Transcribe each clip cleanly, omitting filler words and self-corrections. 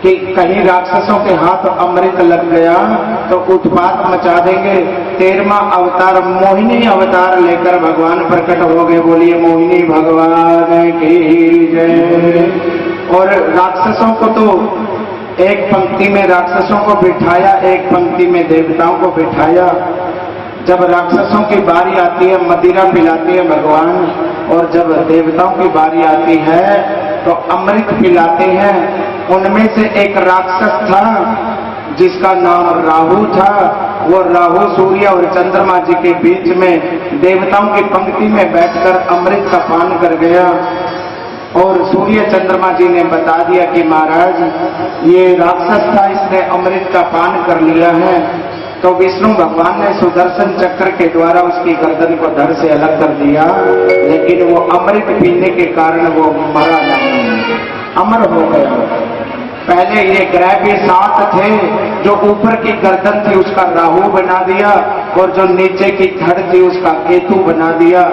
कि कहीं राक्षसों के हाथ अमृत लग गया तो उत्पात मचा देंगे। 13वां अवतार मोहिनी अवतार लेकर भगवान प्रकट हो गए। बोलिए मोहिनी भगवान की जय। और राक्षसों को तो एक पंक्ति में राक्षसों को बिठाया, एक पंक्ति में देवताओं को बिठाया। जब राक्षसों की बारी आती है मदिरा पिलाते हैं भगवान, और जब देवताओं की बारी आती है तो अमृत पिलाते हैं। उनमें से एक राक्षस था जिसका नाम राहु था। वो राहु सूर्य और चंद्रमा जी के बीच में देवताओं की पंक्ति में बैठकर अमृत का पान कर गया। और सूर्य चंद्रमा जी ने बता दिया कि महाराज ये राक्षस था, इसने अमृत का पान कर लिया है। तो विष्णु भगवान ने सुदर्शन चक्र के द्वारा उसकी गर्दन को धड़ से अलग कर दिया, लेकिन वो अमृत पीने के कारण वो मरा नहीं, अमर हो गया। पहले ये ग्रह भी 7 थे, जो ऊपर की गर्दन थी उसका राहु बना दिया, और जो नीचे की धड़ थी उसका केतु बना दिया।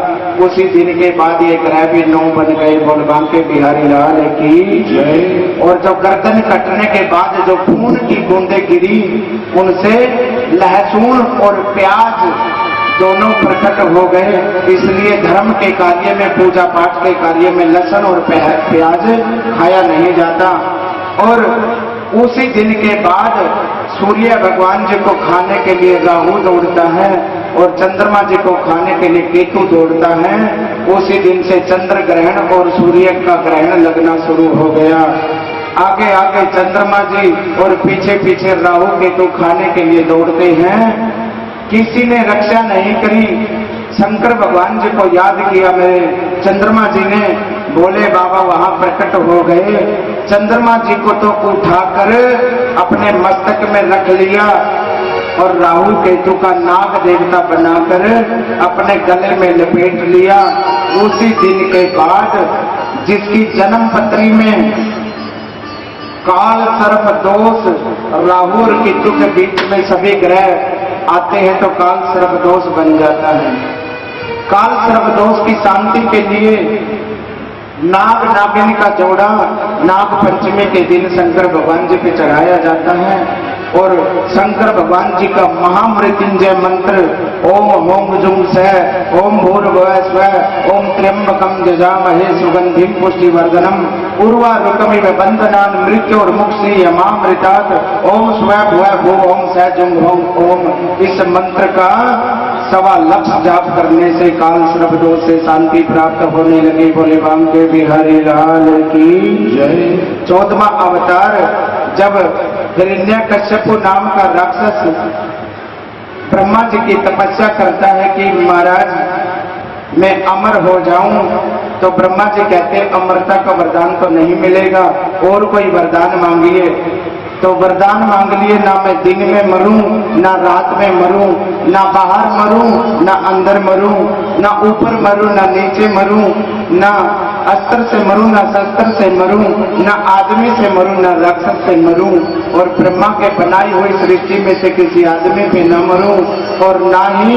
उसी दिन के बाद ये ग्रह भी 9 बन गए। बोल बांके बिहारी लाल की जय। और जो गर्दन कटने के बाद जो खून की बूंदें गिरी, उनसे लहसुन और प्याज दोनों प्रकट हो गए। इसलिए धर्म के कार्य में, पूजा पाठ के कार्य में लहसुन और प्याज खाया नहीं जाता। और उसी दिन के बाद सूर्य भगवान जी को खाने के लिए राहु दौड़ता है, और चंद्रमा जी को खाने के लिए केतु दौड़ता है। उसी दिन से चंद्र ग्रहण और सूर्य का ग्रहण लगना शुरू हो गया। आगे आगे चंद्रमा जी और पीछे पीछे राहु केतु खाने के लिए दौड़ते हैं। किसी ने रक्षा नहीं करी। शंकर भगवान जी को याद किया मेरे चंद्रमा जी ने, बोले बाबा वहां प्रकट हो गए। चंद्रमा जी को तो उठाकर अपने मस्तक में रख लिया, और राहु केतु का नाग देवता बनाकर अपने गले में लपेट लिया। उसी दिन के बाद जिसकी जन्म पत्री में काल सर्प दोष, राहु और केतु के बीच में सभी ग्रह आते हैं तो काल सर्प दोष बन जाता है। काल सर्प दोष की शांति के लिए नाग नागिन का जोड़ा नाग पंचमी के दिन शंकर भगवान जी पे चढ़ाया जाता है। और शंकर भगवान जी का महामृत्युंजय मंत्र ओम होम जुम से ओम भूर्भुवः स्वः ओम त्र्यंबकम जजामहे सुगंधिम पुष्टिवर्धनम उर्वारुकमिव बंधनान् मृत्योर्मुक्षीयमामृतात् ओम स्वः भुवः भुव ओम स जुम ओम। इस मंत्र का 1.25 लाख जाप करने से काल सर्प दोष से शांति प्राप्त होने लगी। बोले बांके बिहारी लाल की जय। 14वां अवतार जब हिरण्यकश्यप नाम का राक्षस ब्रह्मा जी की तपस्या करता है कि महाराज मैं अमर हो जाऊं, तो ब्रह्मा जी कहते हैं अमरता का वरदान तो नहीं मिलेगा, और कोई वरदान मांगिए। तो वरदान मांग लिए, ना मैं दिन में मरूं, ना रात में मरूं, ना बाहर मरूं, ना अंदर मरूं, ना ऊपर मरूं, ना नीचे मरूं, ना अस्त्र से मरूं, ना शस्त्र से मरूं, ना आदमी से मरूं, ना राक्षस से मरूं, और ब्रह्मा के बनाई हुई सृष्टि में से किसी आदमी पे न मरूं, और ना ही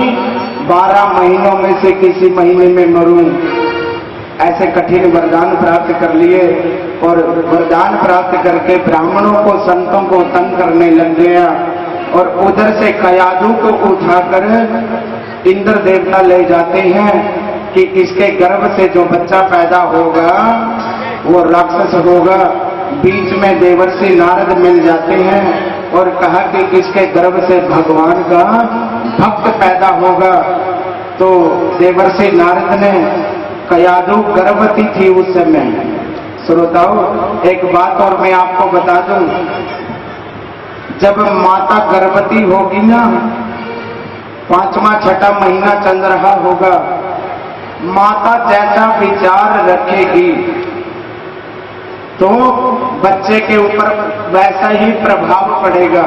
12 महीनों में से किसी महीने में मरूं। ऐसे कठिन वरदान प्राप्त कर लिए, और वरदान प्राप्त करके ब्राह्मणों को संतों को तंग करने लग गया। और उधर से कयादू को उठाकर इंद्र देवता ले जाते हैं कि इसके गर्भ से जो बच्चा पैदा होगा वो राक्षस होगा। बीच में देवर्षि नारद मिल जाते हैं और कहा कि इसके गर्भ से भगवान का भक्त पैदा होगा। तो देवर्षि नारद ने, कयादू गर्भवती थी उस समय। श्रोताओं एक बात और मैं आपको बता दूं, जब माता गर्भवती होगी ना, 5वां 6ठा महीना चल रहा होगा, माता जैसा विचार रखेगी तो बच्चे के ऊपर वैसा ही प्रभाव पड़ेगा।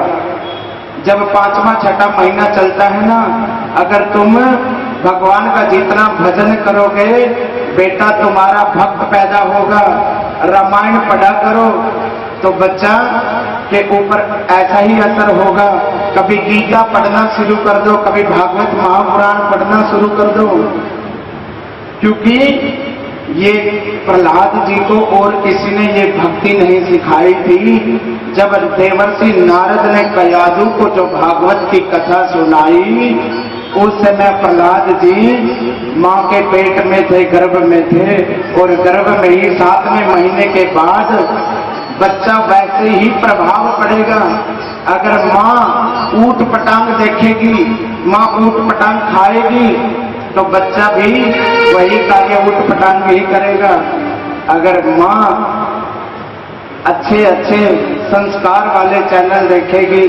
जब 5वां 6ठा महीना चलता है ना, अगर तुम भगवान का जितना भजन करोगे बेटा तुम्हारा भक्त पैदा होगा। रामायण पढ़ा करो तो बच्चा के ऊपर ऐसा ही असर होगा। कभी गीता पढ़ना शुरू कर दो, कभी भागवत महापुराण पढ़ना शुरू कर दो, क्योंकि ये प्रहलाद जी को और किसी ने ये भक्ति नहीं सिखाई थी। जब देवर्षि नारद ने कयादू को जो भागवत की कथा सुनाई, उस समय प्रहलाद जी माँ के पेट में थे, गर्भ में थे, और गर्भ में ही 7वें महीने के बाद बच्चा वैसे ही प्रभाव पड़ेगा। अगर माँ ऊट पटांग देखेगी, माँ ऊट पटांग खाएगी, तो बच्चा भी वही कार्य ऊट पटांग ही करेगा। अगर माँ अच्छे अच्छे संस्कार वाले चैनल देखेगी,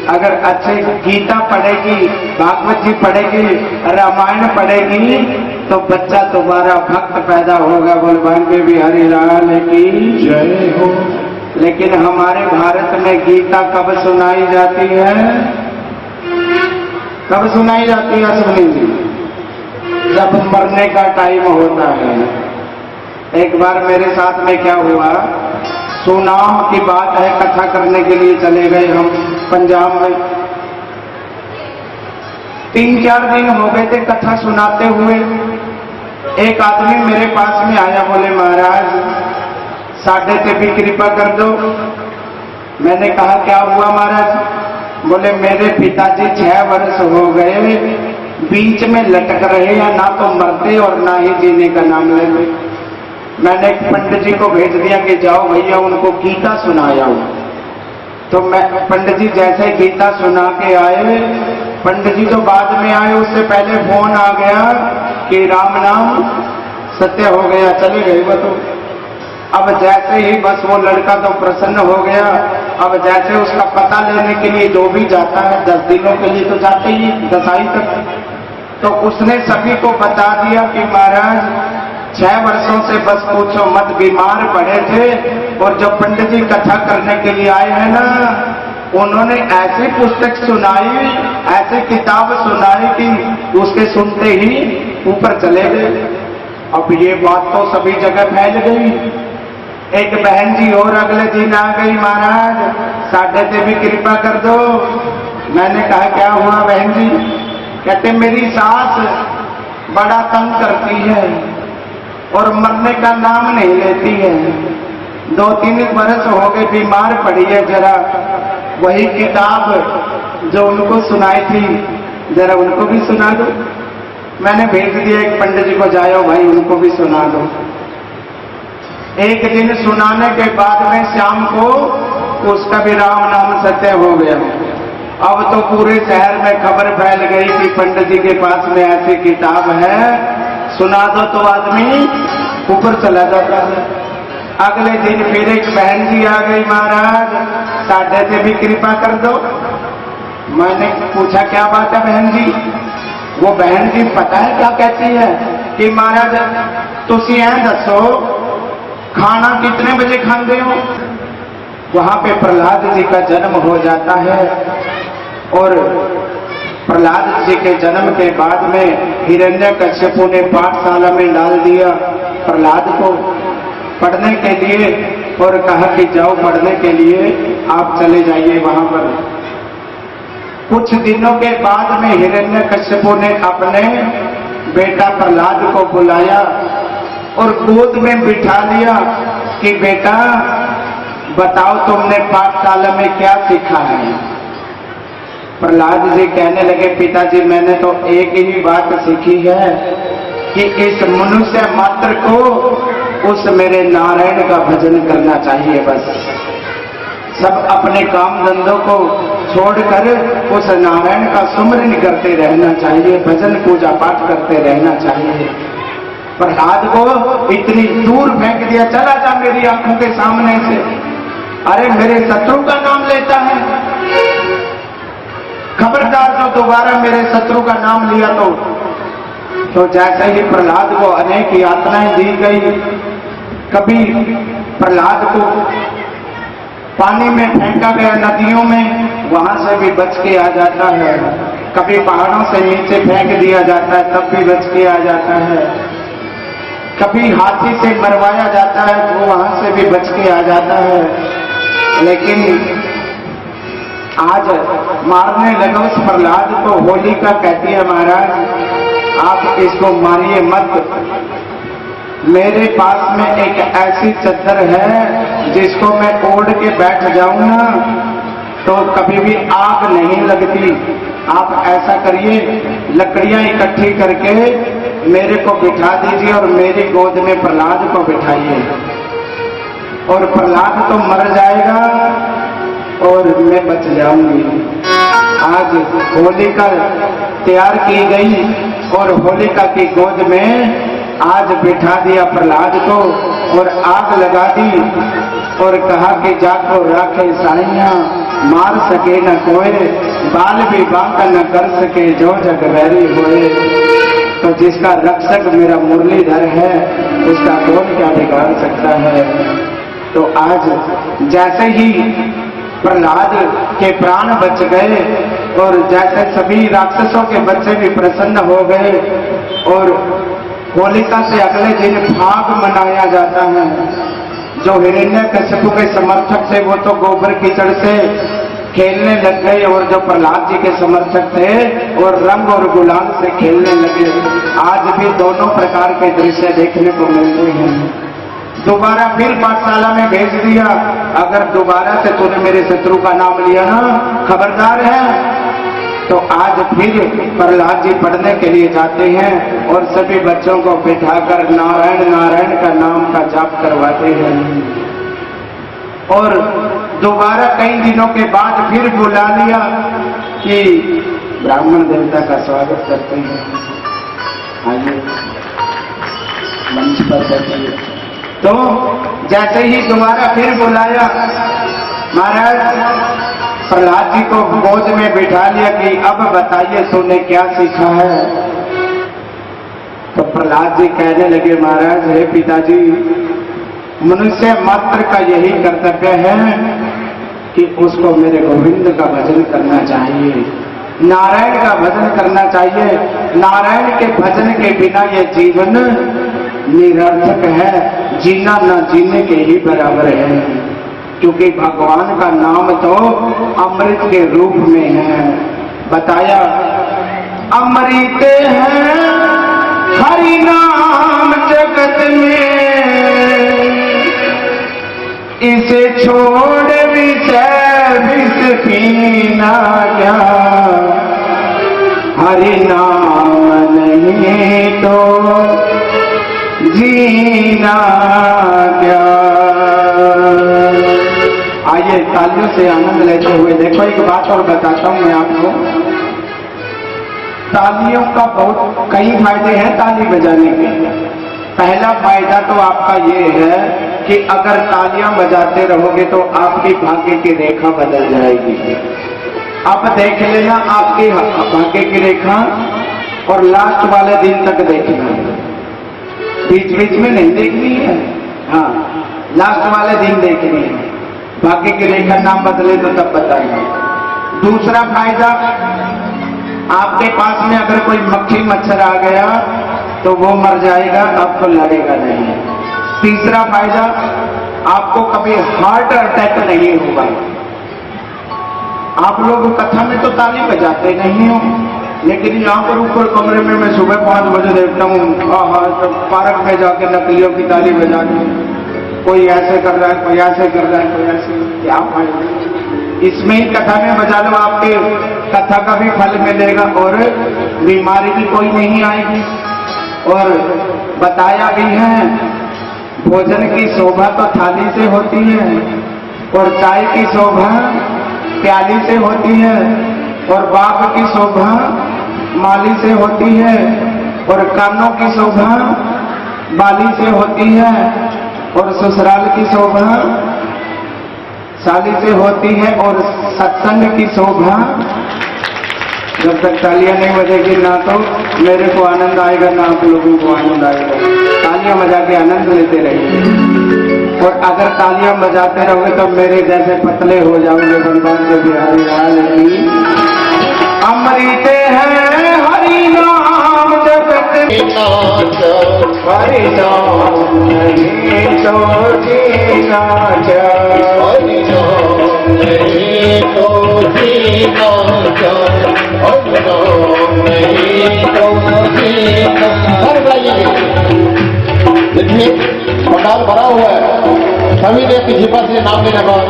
अगर अच्छे गीता पढ़ेगी, भागवत जी पढ़ेगी, रामायण पढ़ेगी, तो बच्चा दोबारा भक्त पैदा होगा। बोल बिहारी लाल की जय हो। लेकिन हमारे भारत में गीता कब सुनाई जाती है? कब सुनाई जाती है सुनी जी? जब मरने का टाइम होता है। एक बार मेरे साथ में क्या हुआ, सुनाम की बात है, कथा करने के लिए चले गए हम पंजाब में। 3-4 दिन हो गए थे कथा सुनाते हुए। एक आदमी मेरे पास में आया, बोले महाराज साढ़े ते भी कृपा कर दो। मैंने कहा क्या हुआ महाराज? बोले मेरे पिताजी 6 वर्ष हो गए बीच में लटक रहे हैं, ना तो मरते और ना ही जीने का नाम लेते। मैंने एक पंडित जी को भेज दिया कि जाओ भैया उनको गीता सुनाया। तो मैं पंडित जी जैसे गीता सुना के आए, पंडित जी तो बाद में आए, उससे पहले फोन आ गया कि राम नाम सत्य हो गया, चले गए वो तो। अब जैसे ही बस वो लड़का तो प्रसन्न हो गया। अब जैसे उसका पता लेने के लिए जो भी जाता है, 10 दिनों के लिए तो जाते ही, दसाई तक, तो उसने सभी को बता दिया कि महाराज 6 वर्षों से बस पूछो मत, बीमार पड़े थे, और जब पंडित जी कथा करने के लिए आए हैं ना, उन्होंने ऐसी पुस्तक सुनाई, ऐसी किताब सुनाई कि उसके सुनते ही ऊपर चले गए। अब ये बात तो सभी जगह फैल गई। एक बहन जी और अगले दिन आ गई, महाराज साढ़े ते भी कृपा कर दो। मैंने कहा क्या हुआ बहन जी? कहते मेरी सास बड़ा तंग करती है और मरने का नाम नहीं लेती है। 2-3 वर्ष हो गए बीमार पड़ी है, जरा वही किताब जो उनको सुनाई थी जरा उनको भी सुना दो। मैंने भेज दिया एक पंडित जी को, जाओ भाई उनको भी सुना दो। एक दिन सुनाने के बाद में शाम को उसका भी राम नाम सत्य हो गया। अब तो पूरे शहर में खबर फैल गई कि पंडित जी के पास में ऐसी किताब है, सुना दो तो आदमी ऊपर चला जाता है। अगले दिन फिर एक बहन जी आ गई, महाराज साढ़े से भी कृपा कर दो। मैंने पूछा क्या बात है बहन जी? वो बहन जी पता है क्या कहती है कि महाराज तुसी ऐ दसो खाना कितने बजे खाते हो? वहां पे प्रहलाद जी का जन्म हो जाता है, और प्रहलाद जी के जन्म के बाद में हिरण्यकश्यपु ने पाठशाला में डाल दिया प्रहलाद को पढ़ने के लिए, और कहा कि जाओ पढ़ने के लिए आप चले जाइए वहां पर। कुछ दिनों के बाद में हिरण्यकश्यपु ने अपने बेटा प्रहलाद को बुलाया और गोद में बिठा लिया कि बेटा बताओ तुमने पाठशाला में क्या सीखा है? प्रहलाद जी कहने लगे पिताजी मैंने तो एक ही बात सीखी है कि इस मनुष्य मात्र को उस मेरे नारायण का भजन करना चाहिए। बस सब अपने काम धंधों को छोड़कर उस नारायण का सुमरन करते रहना चाहिए, भजन पूजा पाठ करते रहना चाहिए। प्रहलाद को इतनी दूर फेंक दिया, चला जा मेरी आंखों के सामने से। अरे मेरे शत्रु का नाम लेता है, खबरदार जो दोबारा मेरे शत्रु का नाम लिया तो जैसे ही प्रहलाद को अनेक यातनाएं दी गई। कभी प्रहलाद को पानी में फेंका गया, नदियों में, वहां से भी बच के आ जाता है। कभी पहाड़ों से नीचे फेंक दिया जाता है, तब भी बच के आ जाता है। कभी हाथी से मरवाया जाता है तो वहां से भी बच के आ जाता है। लेकिन आज मारने लगा उस प्रहलाद को। होलिका कहती है महाराज आप इसको मारिए मत, मेरे पास में एक ऐसी चद्दर है जिसको मैं ओढ़ के बैठ जाऊं ना तो कभी भी आग नहीं लगती। आप ऐसा करिए, लकड़ियां इकट्ठी करके मेरे को बिठा दीजिए और मेरी गोद में प्रहलाद को बिठाइए, और प्रहलाद तो मर जाएगा और मैं बच जाऊंगी। आज होलिका तैयार की गई और होलिका की गोद में आज बिठा दिया प्रहलाद को और आग लगा दी और कहा कि जाको राखे साइया, मार सके न कोई, बाल भी बांका न कर सके जो जग वैरी होए। तो जिसका रक्षक मेरा मुरलीधर है उसका कौन क्या बिगाड़ सकता है। तो आज जैसे ही प्रहलाद के प्राण बच गए और जैसे सभी राक्षसों के बच्चे भी प्रसन्न हो गए और होलिका से अगले दिन फाग मनाया जाता है। जो हिरण्यकश्यप के समर्थक थे वो तो गोबर कीचड़ से खेलने लग गए और जो प्रहलाद जी के समर्थक थे और रंग और गुलाल से खेलने लगे। आज भी दोनों प्रकार के दृश्य देखने को मिलते हैं। दोबारा फिर पाठशाला में भेज दिया, अगर दोबारा से तूने मेरे शत्रु का नाम लिया ना खबरदार है। तो आज फिर प्रहलाद जी पढ़ने के लिए जाते हैं और सभी बच्चों को बिठाकर नारायण नारायण का नाम का जाप करवाते हैं। और दोबारा कई दिनों के बाद फिर बुला लिया कि ब्राह्मण देवता का स्वागत करते हैं, आइए मंच पर बैठिए। तो जैसे ही दोबारा फिर बुलाया, महाराज प्रहलाद जी को गोद में बिठा लिया कि अब बताइए तूने क्या सीखा है। तो प्रहलाद जी कहने लगे, महाराज हे पिताजी, मनुष्य मात्र का यही कर्तव्य है कि उसको मेरे गोविंद का भजन करना चाहिए, नारायण का भजन करना चाहिए। नारायण के भजन के बिना ये जीवन निरर्थक है, जीना ना जीने के ही बराबर है, क्योंकि भगवान का नाम तो अमृत के रूप में है। बताया अमृत है हरि नाम जगत में, इसे छोड़ विष पीना क्या, हरि नाम नहीं तो जीना क्या। आइए तालियों से आनंद लेते हुए देखो, एक बात और बताता हूं मैं आपको। तालियों का बहुत कई फायदे हैं ताली बजाने के। पहला फायदा तो आपका ये है कि अगर तालियां बजाते रहोगे तो आपकी भाग्य की रेखा बदल जाएगी। आप देख लेना आपके भाग्य की रेखा और लास्ट वाले दिन तक देखना, बीच बीच में नहीं देखनी है। हाँ, लास्ट वाले दिन देखनी है। भाग्य की रेखा ना बदले तो तब बताएंगे। दूसरा फायदा, आपके पास में अगर कोई मक्खी मच्छर आ गया तो वो मर जाएगा, आपको लड़ेगा नहीं। तीसरा फायदा, आपको कभी हार्ट अटैक नहीं होगा। आप लोग कथा में तो ताली बजाते नहीं हो, लेकिन यहाँ पर ऊपर कमरे में मैं सुबह 5 बजे देखता हूँ तो पार्क में जाके नकलियों की ताली बजा के कोई ऐसे कर रहा है, कोई ऐसे कर रहा है, कोई ऐसे। क्या फायदा, इसमें ही कथा में बजा लो, आपके कथा का भी फल मिलेगा और बीमारी भी कोई नहीं आएगी। और बताया भी है, भोजन की शोभा तो थाली से होती है और चाय की शोभा प्याली से होती है और बाग की शोभा माली से होती है और कानों की शोभा बाली से होती है और ससुराल की शोभा साली से होती है और सत्संग की शोभा। जब तक तालियां नहीं बजेगी ना तो मेरे को आनंद आएगा ना आप लोगों को आनंद आएगा। तालियां बजा के आनंद लेते रहिए और अगर तालियां बजाते रहोगे तो मेरे जैसे पतले हो जाओगे। भगवान के बिहारी लाल की अमृत है हरि नाम जगत हरि नाम नहीं तो जीना क्या, हरि नाम नहीं तो जीना क्या, हरि नाम नहीं तो जीना। देखिए पंडाल भरा हुआ है, सभी ने किसी पर से नाम लेने पर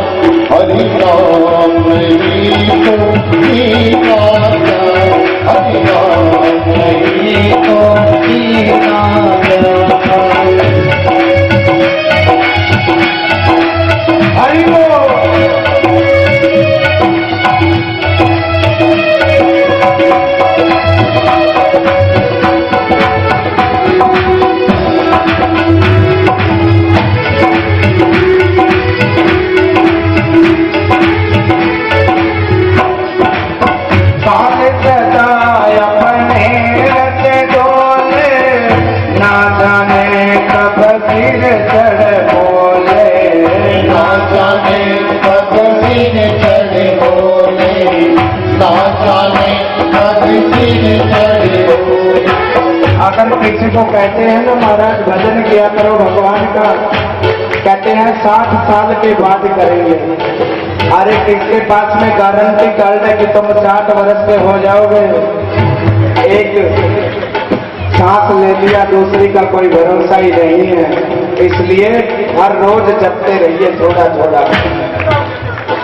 हरि राम नहीं तो सीता हरि राम नहीं तो सीता। हरि बोल। अगर किसी को कहते हैं ना महाराज भजन किया करो भगवान का, कहते हैं 60 साल के बाद करेंगे। अरे किसके पास में गारंटी कर दे कि तुम 60 वर्ष के हो जाओगे? एक सांस ले लिया, दूसरी का कोई भरोसा ही नहीं है। इसलिए हर रोज जपते रहिए थोड़ा थोड़ा,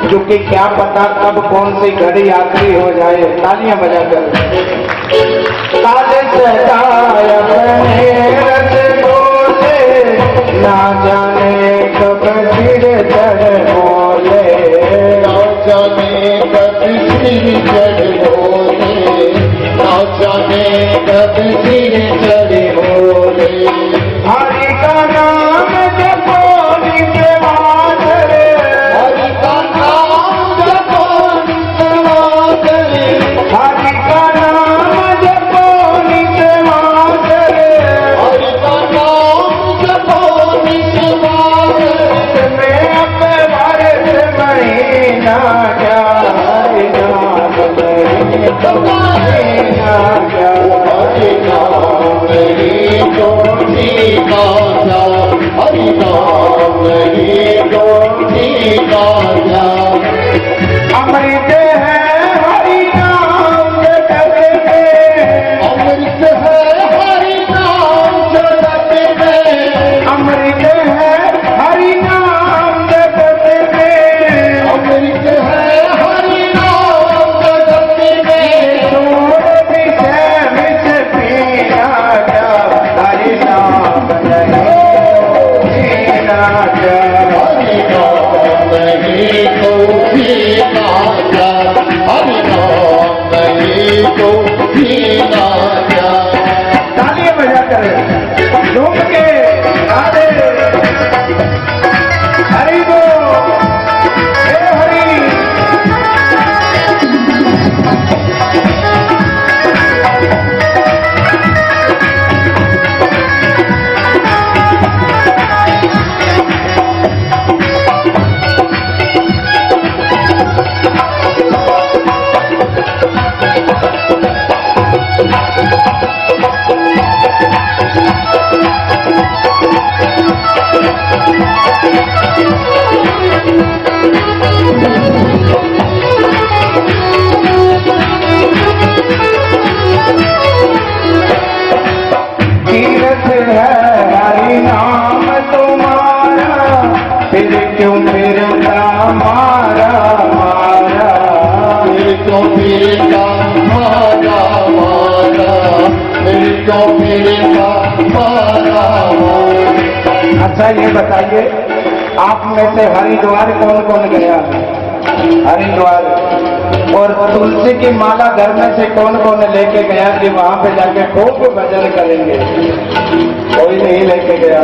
क्योंकि क्या पता कब कौन सी घड़ी आखिरी हो जाए। तालियां बजाकर काले सताय अपने रस बोले, ना जाने कब सिर चढ़ बोले, ना जाने कब सिर चढ़ बोले, ना जाने कब सिर चढ़ बोले। हरि का नाम जपो नित्य करे, हरि का नाम जपो नित्य करे, हरि का नाम जपो नित्य करे, हरि का नाम जपो नित्य करे। मैं अपने भारत महीना क्या हरि नाम महीना क्या, हरि नाम नहीं तो सीता जा, हरि नाम नहीं तो सीता जा। अमृत है हरि नाम जगत में, अमृत है हरि नाम जगत में, अमृत है हरि नाम जगत में, अमृत है हरि नाम जगत में। छोड़ विषय विष पीना क्या, हरि नाम नहीं पीना क्या। हरि नाम नहीं तो सीता जा, हरि नाम नहीं तो सीता जा। तालियां बजाकर झूम के आधे हरि बोल, हे हरि। तीर्थ है हरि नाम तुम्हारा, फिर क्यों फिरता मारा मारा, फिर क्यों फिरता मारा मारा, फिर क्यों फिरता मारा मारा। अच्छा ये बताइए, आप में से हरिद्वार कौन कौन गया? हरिद्वार। और तुलसी की माला घर में से कौन कौन लेके गया कि वहां पे जाके खूब भजन करेंगे? कोई नहीं लेके गया।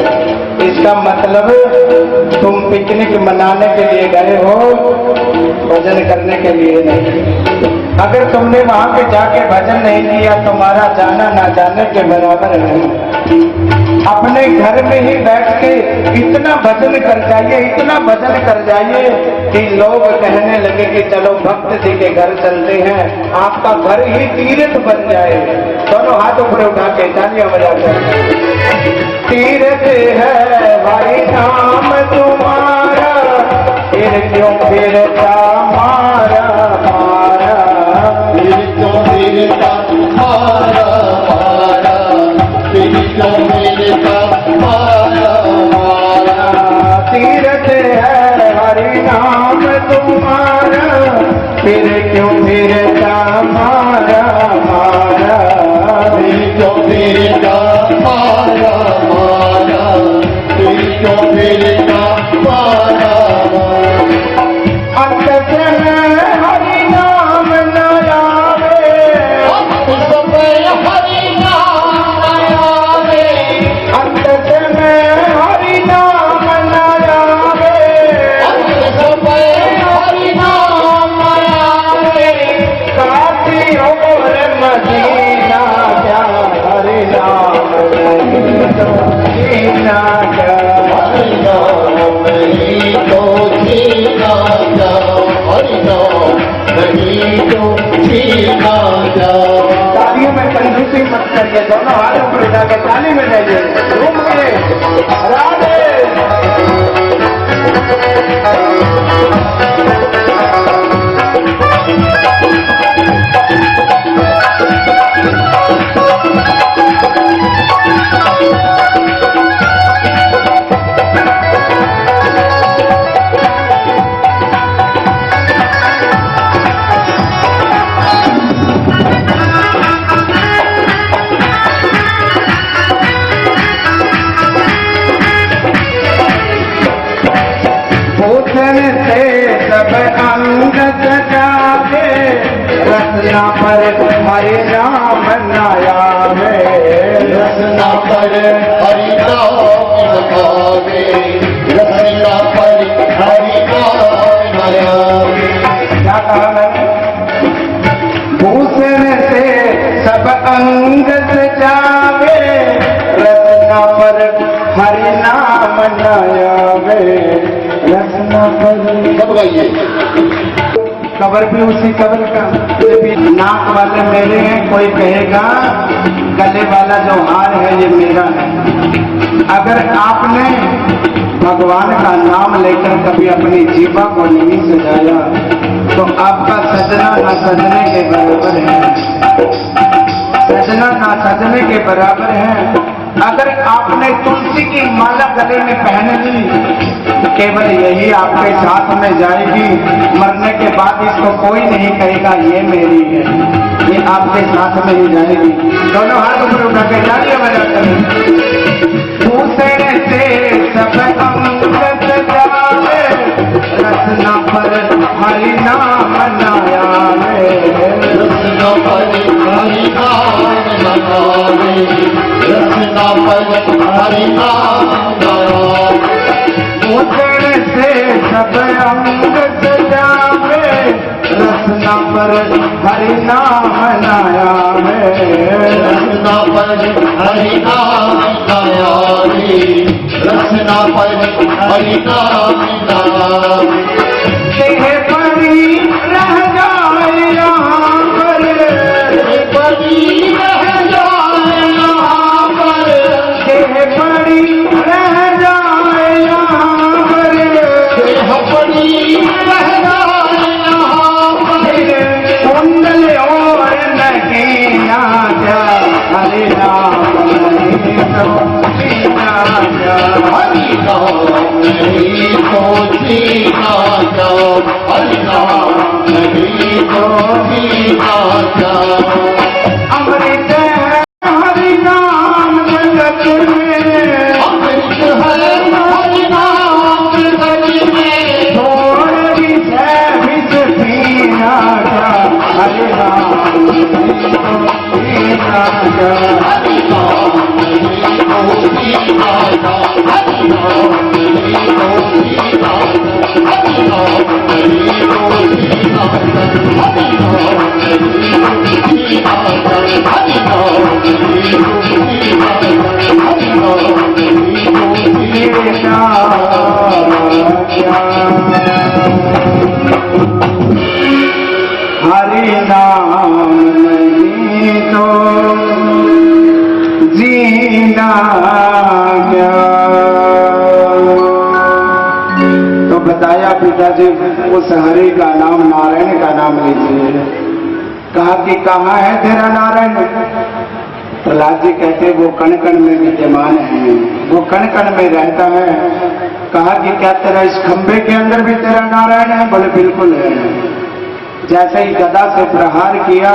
इसका मतलब तुम पिकनिक मनाने के लिए गए हो, भजन करने के लिए नहीं। अगर तुमने वहां पे जाके भजन नहीं किया, तुम्हारा जाना ना जाने के बराबर नहीं। अपने घर में ही बैठ के इतना भजन कर जाइए, इतना भजन कर जाइए कि लोग कहने लगे कि चलो भक्त जी के घर चलते हैं, आपका घर ही तीर्थ बन जाए। दोनों हाथ ऊपर उठा के तालियां बजाकर, तीर्थ है भाई नाम तुम्हारा, फिर क्यों फिरता मारा मारा, फिर क्यों फिरता मारा मारा, फिर क्यों फिरता मारा फिर क्यों फिरता मारा मारा, फिर क्यों फिरता मारा मारा, फिर क्यों फिरता मारा मारा। अंत समय हरि नाम न आवे, अंत समय हरि नाम आवे, अंत समय हरि नाम न आवे, अंत समय हरि नाम आवे। काशी और मदीना क्या हरि नाम नहीं तो जीना क्या। हरि नाम नहीं तो जीना जा, हरि नाम नहीं तो जीना जा। तालियों में कंजूसी मत करके दोनों हाथों पर उठा के ताली में जाइए घूम के राधे। भूषण से सब अंग सजावे, रत्ना पर हरि नाम नयावे, रसना पर हरि नाम गावे, रसना पर हरि नाम गावे। क्या कहा मैंने? भूषण से सब अंग सजावे, रत्ना पर हरि नाम नयावे, रत्ना पर। सब गाइए। कबर भी उसी कबर का, ये भी नाक वाले मेरे हैं, कोई कहेगा गले वाला जो हार है ये मेरा है। अगर आपने भगवान का नाम लेकर कभी अपनी जीवा को नहीं सजाया तो आपका सजना ना सजने के बराबर है, सजना ना सजने के बराबर है। अगर आपने तुलसी की माला गले में पहन ली केवल यही आपके साथ में जाएगी, मरने के बाद इसको कोई नहीं कहेगा ये मेरी है, ये आपके साथ में ही जाएगी। दोनों हाथ ऊपर उठा के तालियां बजा करें। दूसरे से सब अंग सजावे, रत्ना पर हरि नाम नयावे, रसना पर हरि नाम गावे, रसना पर हरि नाम गावे। दूसरे से सब अंग सजावे, रत्ना पर हरि नाम नयावे, रसना पर हरि नाम गावे, रसना पर हरि नाम गावे। देह परी रह जाए यहाँ पर, परी रह जाए यहाँ पर, देह परी रह जाए यहाँ पर, देह परी रह जाए यहाँ पर। कुंडल और नगीना जा, हरि नाम नहीं तो जीना जा। हरि नाम नहीं तो जीना जा, हरि नाम नहीं तो जीना जा। अमृत है हरि नाम जगत में, अमृत है हरि नाम जगत में, थोड़ विष पीना जा, हरि नाम नहीं तो जीना जा। हरि नाम नहीं तो जीना जा, हरि नाम नहीं तो जीना जा, हरि नाम नहीं तो जीना जा, हरि नाम नहीं तो जीना जा, हरि नाम नहीं तो जीना जा, हरि नाम नहीं तो जीना हरि नाम नहीं तो जीना क्या। तो बताया पिताजी उस हरि का नाम नारायण का नाम लीजिए। कहा कि कहाँ है तेरा नारायण? प्रहलाद जी कहते वो कण कण में विद्यमान है, वो कण कण में रहता है। कहा कि क्या तेरा इस खंभे के अंदर भी तेरा नारायण है? बोले बिल्कुल है। जैसे ही गदा से प्रहार किया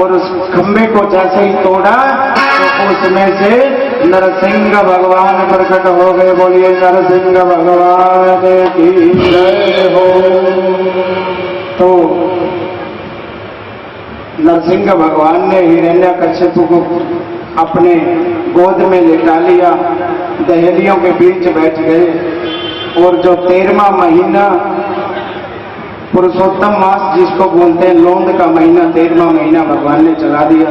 और उस खंबे को जैसे ही तोड़ा तो उसमें से नरसिंह भगवान प्रकट हो गए। बोलिए नरसिंह भगवान की जय हो। तो नरसिंह भगवान ने हिरण्यकश्यप को अपने गोद में लिटा लिया, दहलियों के बीच बैठ गए और जो 13वां महीना पुरुषोत्तम मास जिसको बोलते हैं लोंद का महीना, 13वां महीना भगवान ने चला दिया।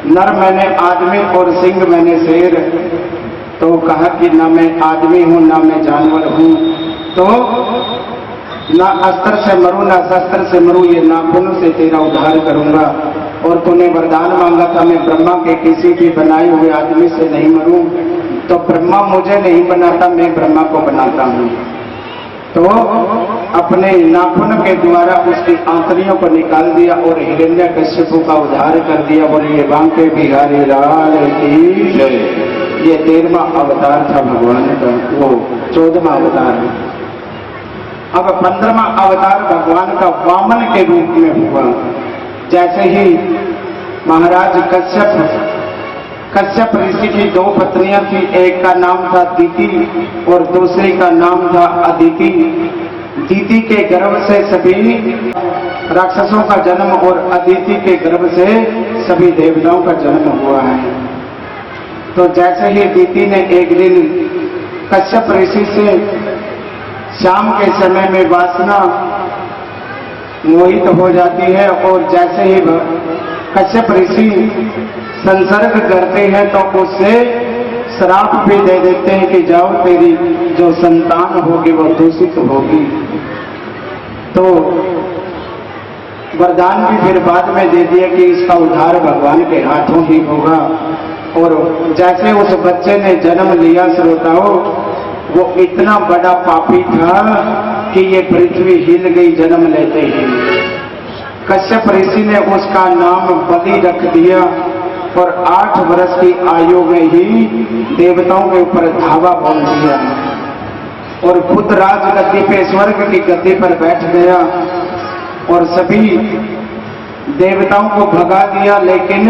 नर मैंने आदमी और सिंह मैंने शेर। तो कहा कि ना मैं आदमी हूं ना मैं जानवर हूं, तो ना अस्त्र से मरूं ना शस्त्र से मरूं, ये नाखूनों से तेरा उद्धार करूंगा। और तूने वरदान मांगा था मैं ब्रह्मा के किसी भी बनाए हुए आदमी से नहीं मरूं, तो ब्रह्मा मुझे नहीं बनाता, मैं ब्रह्मा को बनाता हूं। तो अपने नाखून के द्वारा उसकी आंतरियों को निकाल दिया और हिरण्यकश्यप का उद्धार कर दिया। बोलिए बांके बिहारी लाल की जय। ये 13वां अवतार था भगवान का, वो 14वां अवतार। अब 15वां अवतार भगवान का वामन के रूप में हुआ। जैसे ही महाराज कश्यप ऋषि की 2 पत्नियां थी, एक का नाम था दीति और दूसरी का नाम था अदिति। दीति के गर्भ से सभी राक्षसों का जन्म और अदिति के गर्भ से सभी देवताओं का जन्म हुआ है। तो जैसे ही दीति ने एक दिन कश्यप ऋषि से शाम के समय में वासना मोहित हो जाती है और जैसे ही कश्यप ऋषि संसर्ग करते हैं तो उससे श्राप भी दे देते हैं कि जाओ तेरी जो संतान होगी वो दूषित होगी। तो वरदान भी फिर बाद में दे दिया कि इसका उद्धार भगवान के हाथों ही होगा। और जैसे उस बच्चे ने जन्म लिया श्रोताओं, वो इतना बड़ा पापी था कि ये पृथ्वी हिल गई जन्म लेते ही। कश्यप ऋषि ने उसका नाम बलि रख दिया और 8 वर्ष की आयु में ही देवताओं के ऊपर धावा बोल दिया और खुद राज गद्दी पे स्वर्ग की गद्दी पर बैठ गया और सभी देवताओं को भगा दिया। लेकिन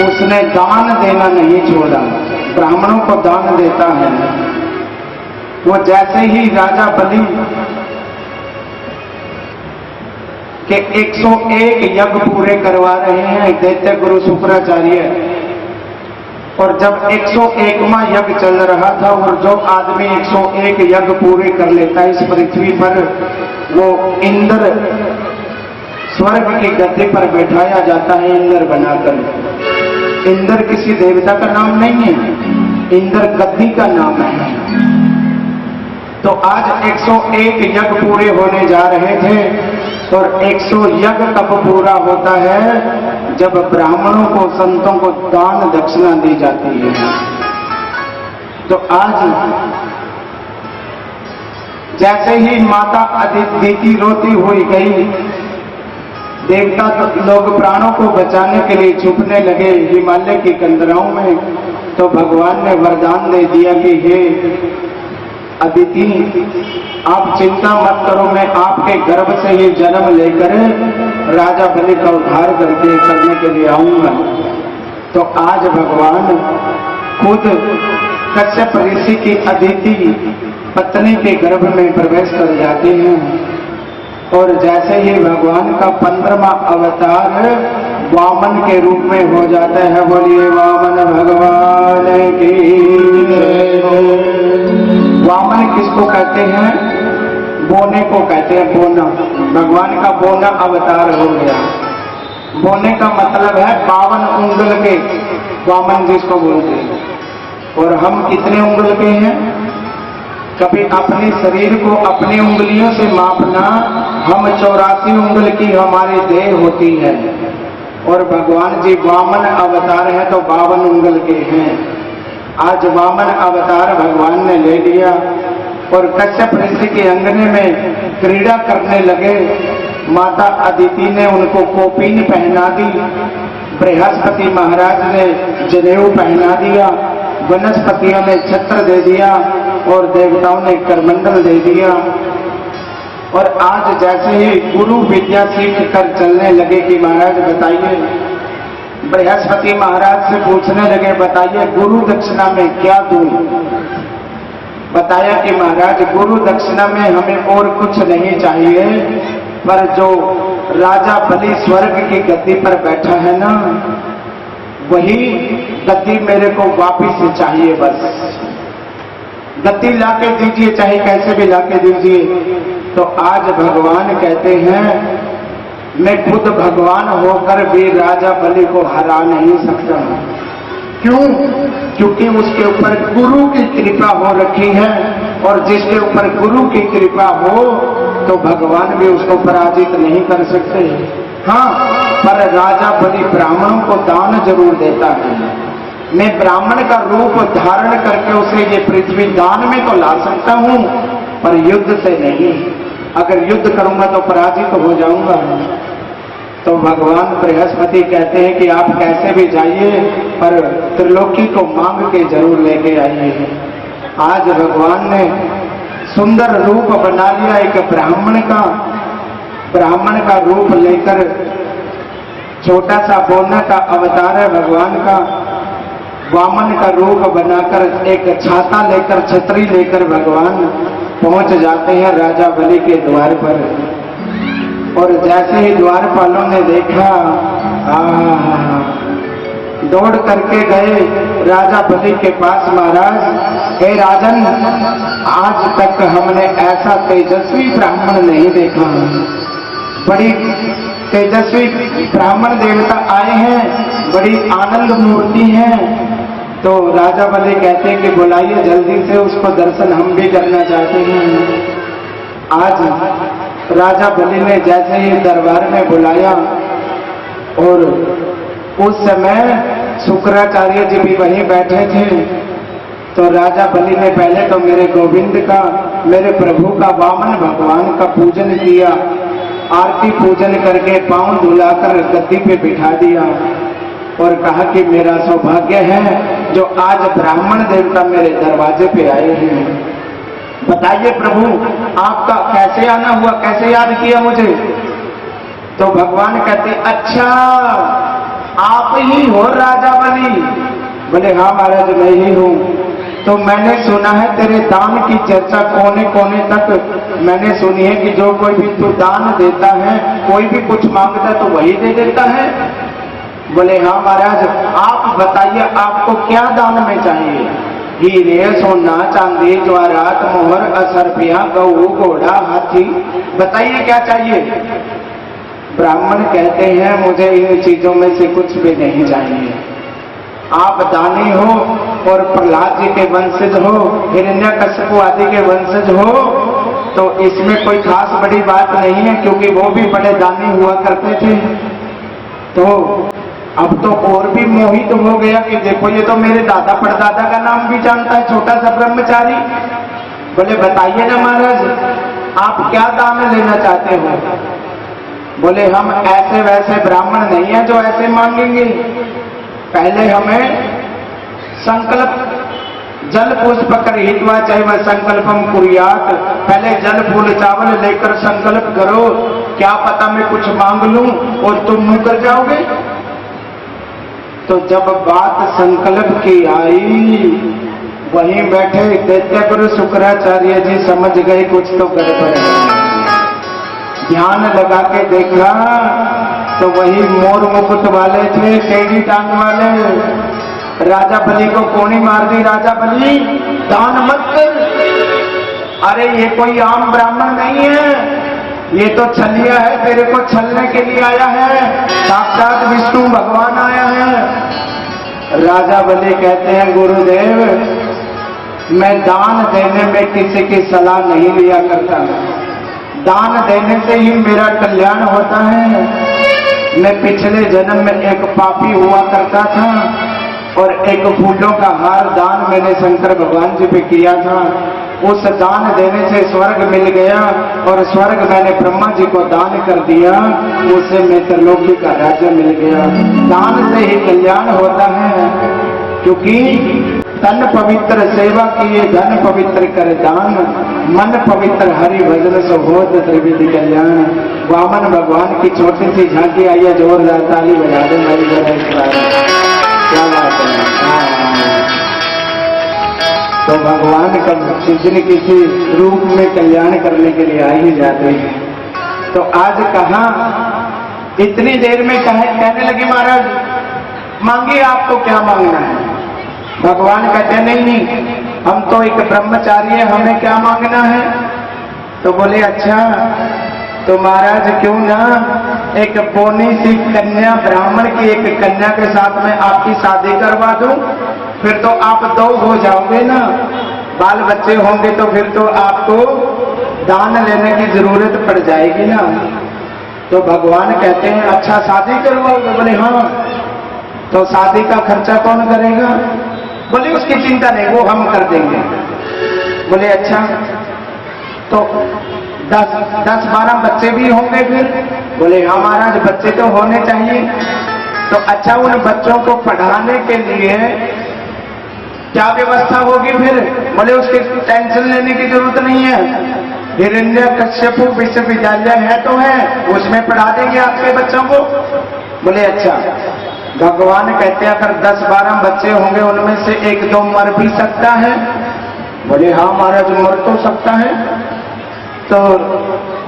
उसने दान देना नहीं छोड़ा, ब्राह्मणों को दान देता है। वो जैसे ही राजा बलि के 101 यज्ञ पूरे करवा रहे हैं दैत्य गुरु शुक्राचार्य, और जब 101वां यज्ञ चल रहा था और जो आदमी 101 यज्ञ पूरे कर लेता है इस पृथ्वी पर, वो इंद्र स्वर्ग की गद्दी पर बैठाया जाता है इंद्र बनाकर। इंद्र किसी देवता का नाम नहीं है, इंद्र गद्दी का नाम है। तो आज 101 यज्ञ पूरे होने जा रहे थे और 100 यज्ञ कब पूरा होता है? जब ब्राह्मणों को संतों को दान दक्षिणा दी जाती है। तो आज जैसे ही माता अदिति रोती हुई गई, देवता लोग प्राणों को बचाने के लिए छुपने लगे हिमालय की कंदराओं में। तो भगवान ने वरदान दे दिया कि हे अदिति, आप चिंता मत करो, मैं आपके गर्भ से ही जन्म लेकर राजा बलि का उद्धार करने के लिए आऊंगा। तो आज भगवान खुद कश्यप ऋषि की अदिति पत्नी के गर्भ में प्रवेश कर जाते हैं और जैसे ही भगवान का 15वां अवतार वामन के रूप में हो जाता है। बोलिए वामन भगवान की जय हो। वामन किसको कहते हैं? बोने को कहते हैं, बोना। भगवान का बोना अवतार हो गया। बोने का मतलब है 52 उंगल के, वामन जिसको बोलते हैं। और हम कितने उंगल के हैं? कभी अपने शरीर को अपनी उंगलियों से मापना, हम 84 उंगल की हमारी देह होती है और भगवान जी वामन अवतार है तो 52 उंगल के हैं। आज वामन अवतार भगवान ने ले लिया और कश्यप ऋषि के अंगने में क्रीड़ा करने लगे। माता अदिति ने उनको कोपीन पहना दी, बृहस्पति महाराज ने जनेऊ पहना दिया, वनस्पतियों ने छत्र दे दिया और देवताओं ने करमंडल दे दिया। और आज जैसे ही गुरु विद्या सीख कर चलने लगे कि महाराज बताइए, बृहस्पति महाराज से पूछने लगे बताइए गुरु दक्षिणा में क्या दूं। बताया कि महाराज गुरु दक्षिणा में हमें और कुछ नहीं चाहिए, पर जो राजा बलि स्वर्ग की गद्दी पर बैठा है ना, वही गद्दी मेरे को वापिस चाहिए। बस गद्दी लाके दीजिए, चाहे कैसे भी लाके दीजिए। तो आज भगवान कहते हैं मैं खुद भगवान होकर भी राजा बलि को हरा नहीं सकता। क्यों? क्योंकि उसके ऊपर गुरु की कृपा हो रखी है, और जिसके ऊपर गुरु की कृपा हो तो भगवान भी उसको पराजित नहीं कर सकते। हाँ, पर राजा बलि ब्राह्मणों को दान जरूर देता है। मैं ब्राह्मण का रूप धारण करके उसे ये पृथ्वी दान में तो ला सकता हूं, पर युद्ध से नहीं। अगर युद्ध करूंगा तो पराजित हो जाऊंगा। तो भगवान बृहस्पति कहते हैं कि आप कैसे भी जाइए, पर त्रिलोकी को मांग के जरूर लेके आइए। आज भगवान ने सुंदर रूप बना लिया एक ब्राह्मण का रूप लेकर, छोटा सा बोना का अवतार है भगवान का। वामन का रूप बनाकर एक छाता लेकर, छतरी लेकर भगवान पहुंच जाते हैं राजा बलि के द्वार पर। और जैसे ही द्वारपालों ने देखा, दौड़ करके गए राजा बलि के पास। महाराज, हे राजन, आज तक हमने ऐसा तेजस्वी ब्राह्मण नहीं देखा। बड़ी तेजस्वी ब्राह्मण देवता आए हैं, बड़ी आनंद मूर्ति है। तो राजा बलि कहते हैं कि बुलाइए जल्दी से, उसको दर्शन हम भी करना चाहते हैं। आज राजा बलि ने जैसे ही दरबार में बुलाया, और उस समय शुक्राचार्य जी भी वहीं बैठे थे। तो राजा बलि ने पहले तो मेरे गोविंद का, मेरे प्रभु का, वामन भगवान का पूजन किया। आरती पूजन करके पांव धुलाकर गद्दी पे बिठा दिया और कहा कि मेरा सौभाग्य है जो आज ब्राह्मण देवता मेरे दरवाजे पे आए हैं। बताइए प्रभु, आपका कैसे आना हुआ, कैसे याद किया मुझे? तो भगवान कहते अच्छा, आप ही हो राजा बलि? बोले हाँ महाराज, मैं ही हूं। तो मैंने सुना है तेरे दान की चर्चा कोने कोने तक मैंने सुनी है कि जो कोई भी तू दान देता है, कोई भी कुछ मांगता है तो वही दे देता है। बोले हाँ महाराज, आप बताइए आपको क्या दान में चाहिए? हीरे, सोना, चांदी, ज्वारात, मोहर, असरफिया, गऊ, घोड़ा, हाथी, बताइए क्या चाहिए? ब्राह्मण कहते हैं मुझे इन चीजों में से कुछ भी नहीं चाहिए। आप दानी हो और प्रहलाद जी के वंशज हो, हिरण्यकश्यप आदि के वंशज हो, तो इसमें कोई खास बड़ी बात नहीं है, क्योंकि वो भी बड़े दानी हुआ करते थे। तो अब तो और भी मोहित हो गया कि देखो ये तो मेरे दादा परदादा का नाम भी जानता है, छोटा सा ब्रह्मचारी। बोले बताइए ना महाराज, आप क्या दान लेना चाहते हो? बोले हम ऐसे वैसे ब्राह्मण नहीं है जो ऐसे मांगेंगे। पहले हमें संकल्प, जल पुष्प कर हित्वा चाहे संकल्पम कुर्यात, पहले जल फूल चावल लेकर संकल्प करो, क्या पता मैं कुछ मांग लूं और तुम मुकर जाओगे। तो जब बात संकल्प की आई, वहीं बैठे दैत्य गुरु शुक्राचार्य जी समझ गए कुछ तो गड़बड़ है। ध्यान लगा के देखा तो वही मोर मुकुट वाले थे, टेढ़ी टांग वाले। राजा बलि को कोनी मार दी, राजा बलि दान मत कर। अरे ये कोई आम ब्राह्मण नहीं है, ये तो छलिया है, तेरे को छलने के लिए आया है, साक्षात विष्णु भगवान आया है। राजा बलि कहते हैं गुरुदेव, मैं दान देने में किसी की सलाह नहीं लिया करता, दान देने से ही मेरा कल्याण होता है। मैं पिछले जन्म में एक पापी हुआ करता था और एक फूलों का हार दान मैंने शंकर भगवान जी पे किया था। उस दान देने से स्वर्ग मिल गया और स्वर्ग मैंने ब्रह्मा जी को दान कर दिया, उससे मैं त्रिलोकी का राज्य मिल गया। दान से ही कल्याण होता है, क्योंकि तन पवित्र सेवा किए धन पवित्र कर दान, मन पवित्र हरि भजन सो होत त्रिविधि कल्याण। वामन भगवान की छोटी सी झांकी आई है, जोरदार ताली बजा दे मेरी जरा। क्या बात है। तो भगवान का किसी न किसी रूप में कल्याण करने के लिए आ ही जाते हैं। तो आज कहा इतनी देर में कहने लगे महाराज मांगिए आपको क्या मांगना है। भगवान कहते नहीं, हम तो एक ब्रह्मचारी है, हमें क्या मांगना है। तो बोले अच्छा तो महाराज क्यों ना एक बोनी सी कन्या, ब्राह्मण की एक कन्या के साथ में आपकी शादी करवा दूं, फिर तो आप दो हो जाओगे ना, बाल बच्चे होंगे तो फिर तो आपको दान लेने की जरूरत पड़ जाएगी ना। तो भगवान कहते हैं अच्छा शादी करवाओगे। बोले हाँ। तो शादी का खर्चा कौन करेगा। बोले उसकी चिंता नहीं, वो हम कर देंगे। बोले अच्छा तो 10-12 बच्चे भी होंगे फिर। बोले हाँ महाराज बच्चे तो होने चाहिए। तो अच्छा उन बच्चों को पढ़ाने के लिए क्या व्यवस्था होगी फिर। बोले उसकी टेंशन लेने की जरूरत नहीं है, हिरण्यकश्यप विश्वविद्यालय है तो है, उसमें पढ़ा देंगे आपके बच्चों को। बोले अच्छा। भगवान कहते हैं अगर 10-12 बच्चे होंगे उनमें से 1-2 मर भी सकता है। बोले हाँ महाराज मर तो सकता है। तो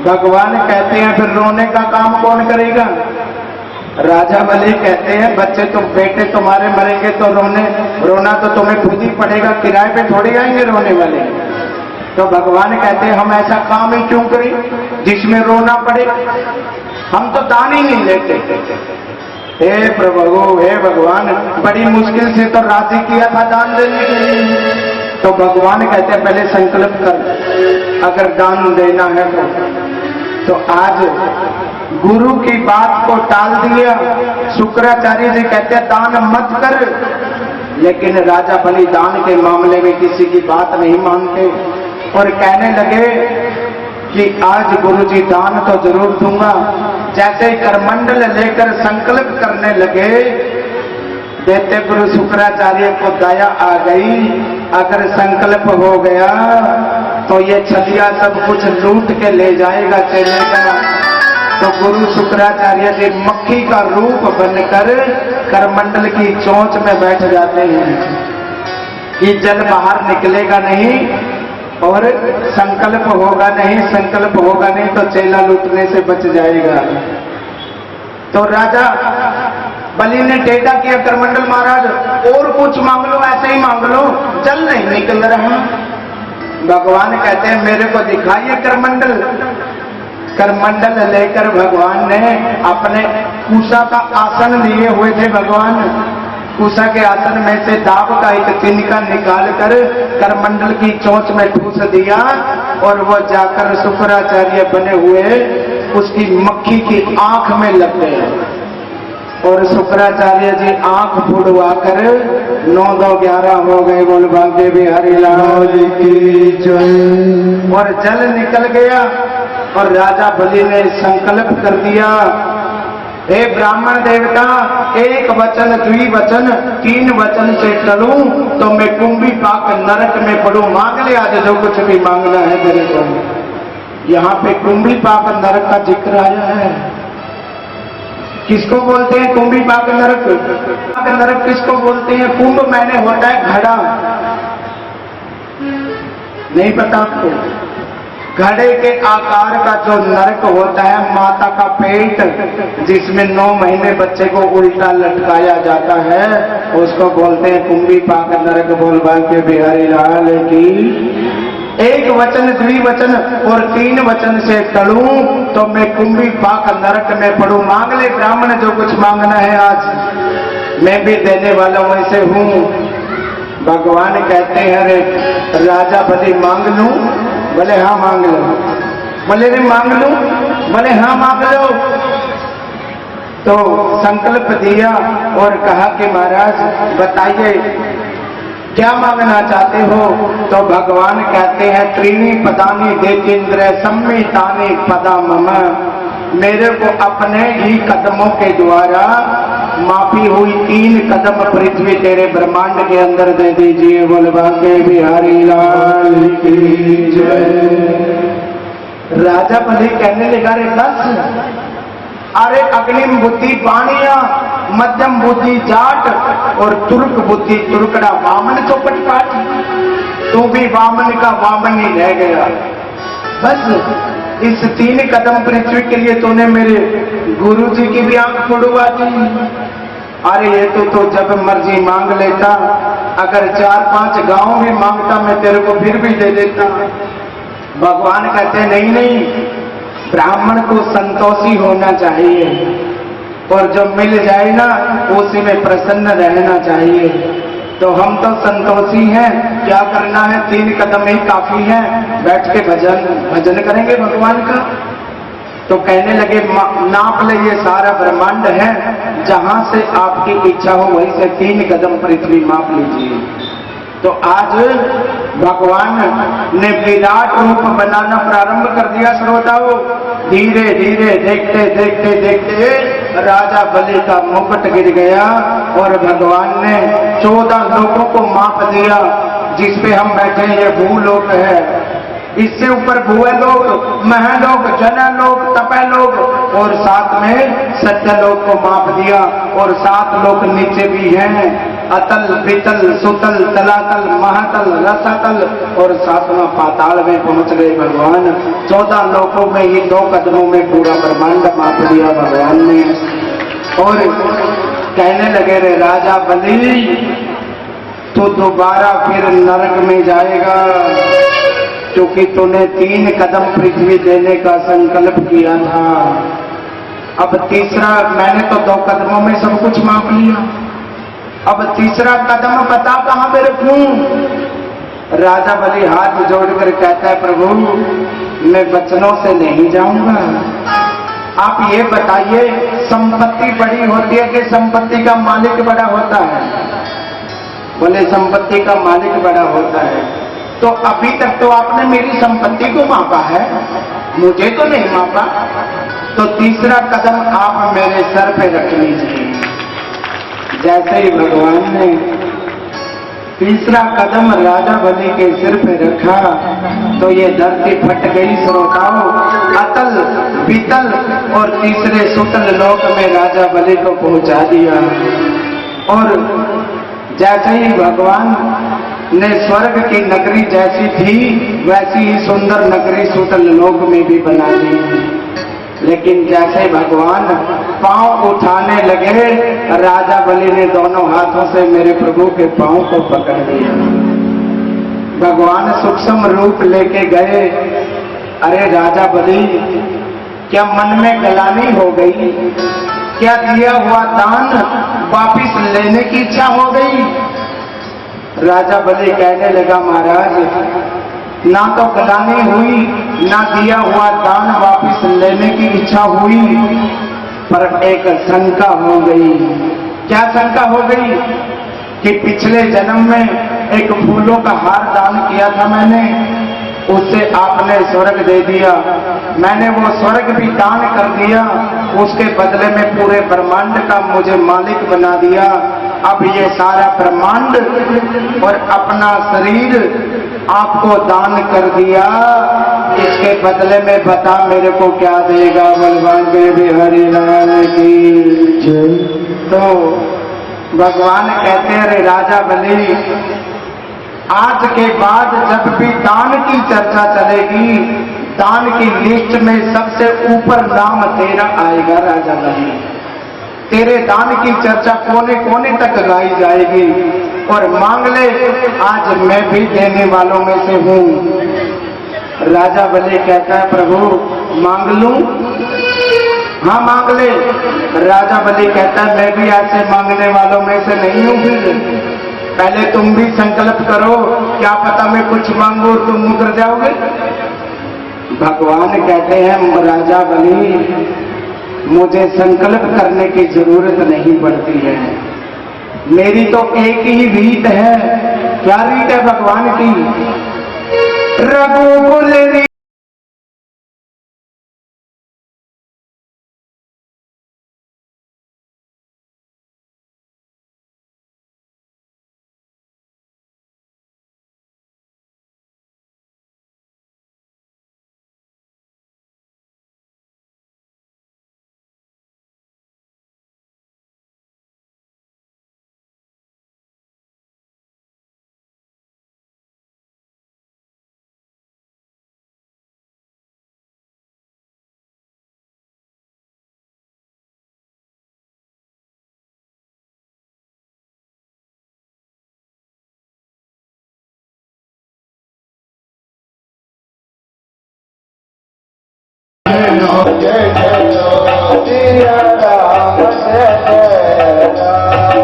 भगवान कहते हैं फिर रोने का काम कौन करेगा। राजा बलि कहते हैं बच्चे तुम बेटे तुम्हारे मरेंगे तो रोना तो तुम्हें खुद ही पड़ेगा, किराए पे थोड़ी आएंगे रोने वाले। तो भगवान कहते हैं हम ऐसा काम ही क्यों करें जिसमें रोना पड़े, हम तो दान ही नहीं लेते। हे प्रभु हे भगवान, बड़ी मुश्किल से तो राजी किया था दान देने के लिए। तो भगवान कहते हैं पहले संकल्प कर अगर दान देना है तो आज गुरु की बात को टाल दिया। शुक्राचार्य जी कहते हैं दान मत कर, लेकिन राजा बलि दान के मामले में किसी की बात नहीं मानते और कहने लगे कि आज गुरुजी दान तो जरूर दूंगा। जैसे करमंडल लेकर संकल्प करने लगे, देते गुरु शुक्राचार्य को दया आ गई। अगर संकल्प हो गया तो ये छलिया सब कुछ लूट के ले जाएगा चलेगा। तो गुरु शुक्राचार्य जी मक्खी का रूप बनकर करमंडल की चोंच में बैठ जाते हैं कि जल बाहर निकलेगा नहीं और संकल्प होगा नहीं, संकल्प होगा नहीं तो चेला लूटने से बच जाएगा। तो राजा बलि ने टेढ़ा किया करमंडल महाराज और कुछ मांग लो, ऐसे ही मांग लो, जल नहीं निकल रहा। भगवान कहते हैं मेरे को दिखाइए करमंडल। करमंडल लेकर भगवान ने अपने कुशा का आसन लिए हुए थे। भगवान कुशा के आसन में से दाब का एक तिनका निकाल कर करमंडल की चोंच में ठूस दिया और वो जाकर शुक्राचार्य बने हुए उसकी मक्खी की आंख में लग गए। और शुक्राचार्य जी आंख फुड़वा कर 9-2-11 हो गए। बोल भाग्य बिहारी लाल की जय। और जल निकल गया और राजा बलि ने संकल्प कर दिया, हे ब्राह्मण देवता, एक वचन द्विवचन 3 वचन से टलूं तो मैं कुंभी पाक नरक में पड़ूं। मांग ले आज जो कुछ भी मांगना है मेरे को। यहाँ पे कुंभी पाक नरक का जिक्र आया है। किसको बोलते हैं कुंभी पाक नरक। पाक नरक किसको बोलते हैं। कुंभ मैंने होता है घड़ा, नहीं पता आपको। घड़े के आकार का जो नरक होता है, माता का पेट जिसमें 9 महीने बच्चे को उल्टा लटकाया जाता है, उसको बोलते हैं कुंभी पाक नरक। बोल भाग्य बिहारी लाल की। एक वचन द्विवचन और 3 वचन से टलूं तो मैं कुंभी पाक नरक में पड़ूं। मांग ले ब्राह्मण जो कुछ मांगना है, आज मैं भी देने वाला वैसे हूं। भगवान कहते हैं अरे राजा बलि मांग लूं। बोले हाँ मांग लो। बोले रे मांग लूं। बोले हाँ मांग लो। तो संकल्प दिया और कहा कि महाराज बताइए क्या मांगना चाहते हो। तो भगवान कहते हैं त्रीणी पदानी देकेंद्र सम्मितानि पदा मम। मेरे को अपने ही कदमों के द्वारा मापी हुई 3 कदम पृथ्वी तेरे ब्रह्मांड के अंदर दे दीजिए। बोल भाग्य बिहारी लाल की जय। राजा बलि कहने लगा, रे बस, अरे अग्निम बुद्धि बाणिया, मध्यम बुद्धि जाट और तुर्क बुद्धि तुर्कड़ा वामन चौपट काट। तू भी वामन का वामन ही रह गया। बस इस 3 कदम पृथ्वी के लिए तूने मेरे गुरु जी की भी आंख फुड़वा दी। अरे ये तो जब मर्जी मांग लेता, अगर 4-5 गांव भी मांगता मैं तेरे को फिर भी दे देता। भगवान कहते नहीं नहीं, ब्राह्मण को संतोषी होना चाहिए और जो मिल जाए ना उसी में प्रसन्न रहना चाहिए। तो हम तो संतोषी हैं, क्या करना है, 3 कदम ही काफी है, बैठ के भजन करेंगे भगवान का। तो कहने लगे, नाप ले ये सारा ब्रह्मांड है, जहां से आपकी इच्छा हो वहीं से 3 कदम पृथ्वी माप लीजिए। तो आज भगवान ने विराट रूप बनाना प्रारंभ कर दिया। श्रोताओं, धीरे धीरे देखते देखते देखते राजा बलि का मुकुट गिर गया और भगवान ने 14 लोकों को माप दिया। जिस पे हम बैठे हैं ये भूलोक है, इससे ऊपर भूए लोग, महलोक, जनलोक, तपलोक और साथ में सत्यलोक को माप दिया। और 7 लोक नीचे भी हैं, अतल, वितल, सुतल, तलातल, महातल, रसातल और 7वां पाताल में पहुंच गए भगवान। 14 लोकों में ही 2 कदमों में पूरा ब्रह्मांड माप दिया भगवान ने। और कहने लगे, रे राजा बलि, तो दोबारा फिर नरक में जाएगा, क्योंकि तूने 3 कदम पृथ्वी देने का संकल्प किया था। अब तीसरा, मैंने तो 2 कदमों में सब कुछ माप लिया, अब तीसरा कदम बता कहां पे रखूं। राजा बलि हाथ जोड़कर कहता है, प्रभु मैं वचनों से नहीं जाऊंगा, आप ये बताइए संपत्ति बड़ी होती है कि संपत्ति का मालिक बड़ा होता है। बोले संपत्ति का मालिक बड़ा होता है। तो अभी तक तो आपने मेरी संपत्ति को मापा है, मुझे तो नहीं मापा। तो तीसरा कदम आप मेरे सर पे रख लीजिए। जैसे ही भगवान ने तीसरा कदम राजा बलि के सिर पे रखा तो ये धरती फट गई। श्रोताओं, अतल, वितल और तीसरे सुतल लोक में राजा बलि को पहुंचा दिया। और जैसे ही भगवान ने स्वर्ग की नगरी जैसी थी वैसी ही सुंदर नगरी सुतल लोक में भी बना दी। लेकिन जैसे भगवान पांव उठाने लगे, राजा बलि ने दोनों हाथों से मेरे प्रभु के पांव को पकड़ लिया। भगवान सूक्ष्म रूप लेके गए। अरे राजा बलि, क्या मन में गलानी हो गई? क्या दिया हुआ दान वापिस लेने की इच्छा हो गई? राजा बलि कहने लगा, महाराज ना तो गलानी हुई, ना दिया हुआ दान वापिस लेने की इच्छा हुई, पर एक शंका हो गई। क्या शंका हो गई? कि पिछले जन्म में एक फूलों का हार दान किया था मैंने, उससे आपने स्वर्ग दे दिया, मैंने वो स्वर्ग भी दान कर दिया, उसके बदले में पूरे ब्रह्मांड का मुझे मालिक बना दिया। अब ये सारा ब्रह्मांड और अपना शरीर आपको दान कर दिया, इसके बदले में बता मेरे को क्या देगा? बलवान के बिहारी लाल की जय। तो भगवान कहते हैं, रे राजा बलि, आज के बाद जब भी दान की चर्चा चलेगी, दान की लिस्ट में सबसे ऊपर नाम तेरा आएगा राजा बलि। तेरे दान की चर्चा कोने कोने तक गाई जाएगी। और मांग ले, आज मैं भी देने वालों में से हूं। राजा बलि कहता है, प्रभु मांग लूं? हाँ मांग ले। राजा बलि कहता है, मैं भी ऐसे मांगने वालों में से नहीं हूं। फिर पहले तुम भी संकल्प करो, क्या पता मैं कुछ मांगू और तुम मुकर जाओगे। भगवान कहते हैं, राजा बलि मुझे संकल्प करने की जरूरत नहीं पड़ती है, मेरी तो एक ही रीत है। क्या रीत है भगवान की? रघुकुल जय जय सिया राम जय जय राम।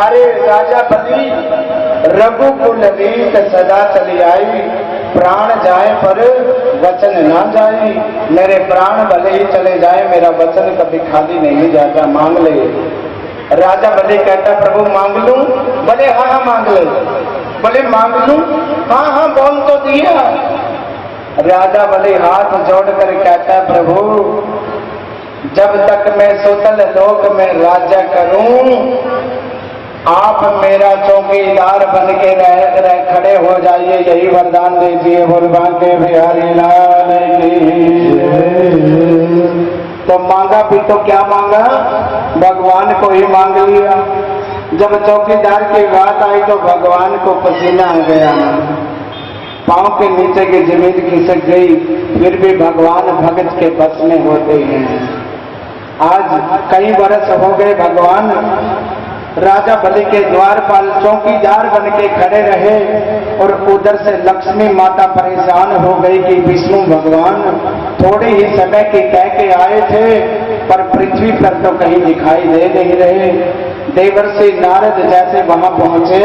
अरे राजा बलि रघुकुल रीत सदा चली आई, प्राण जाए पर वचन ना जाए। मेरे प्राण भले ही चले जाए, मेरा वचन कभी खाली नहीं जाता, मांग ले। राजा बलि कहता प्रभु मांग लूं? बोले हाँ हाँ मांग ले। बोले मांग लूं? हाँ हाँ बोल तो दिया। राजा बलि हाथ जोड़कर कहता प्रभु जब तक मैं सुतल लोक में राज्य करूं, आप मेरा चौकीदार बन के रह खड़े हो जाइए, यही वरदान दीजिए। बोलबा के बिहारी लाल की। तो मांगा भी तो क्या मांगा, भगवान को ही मांग लिया। जब चौकीदार की बात आई तो भगवान को पसीना आ गया, पांव के नीचे की जमीन खिसक गई, फिर भी भगवान भगत के बस में होते हैं। आज कई बरस हो गए, भगवान राजा बलि के द्वारपाल चौकीदार बन के खड़े रहे, और उधर से लक्ष्मी माता परेशान हो गई कि विष्णु भगवान थोड़े ही समय की कह के आए थे, पर पृथ्वी पर तो कहीं दिखाई दे नहीं रहे। देवर्षि नारद जैसे वहां पहुंचे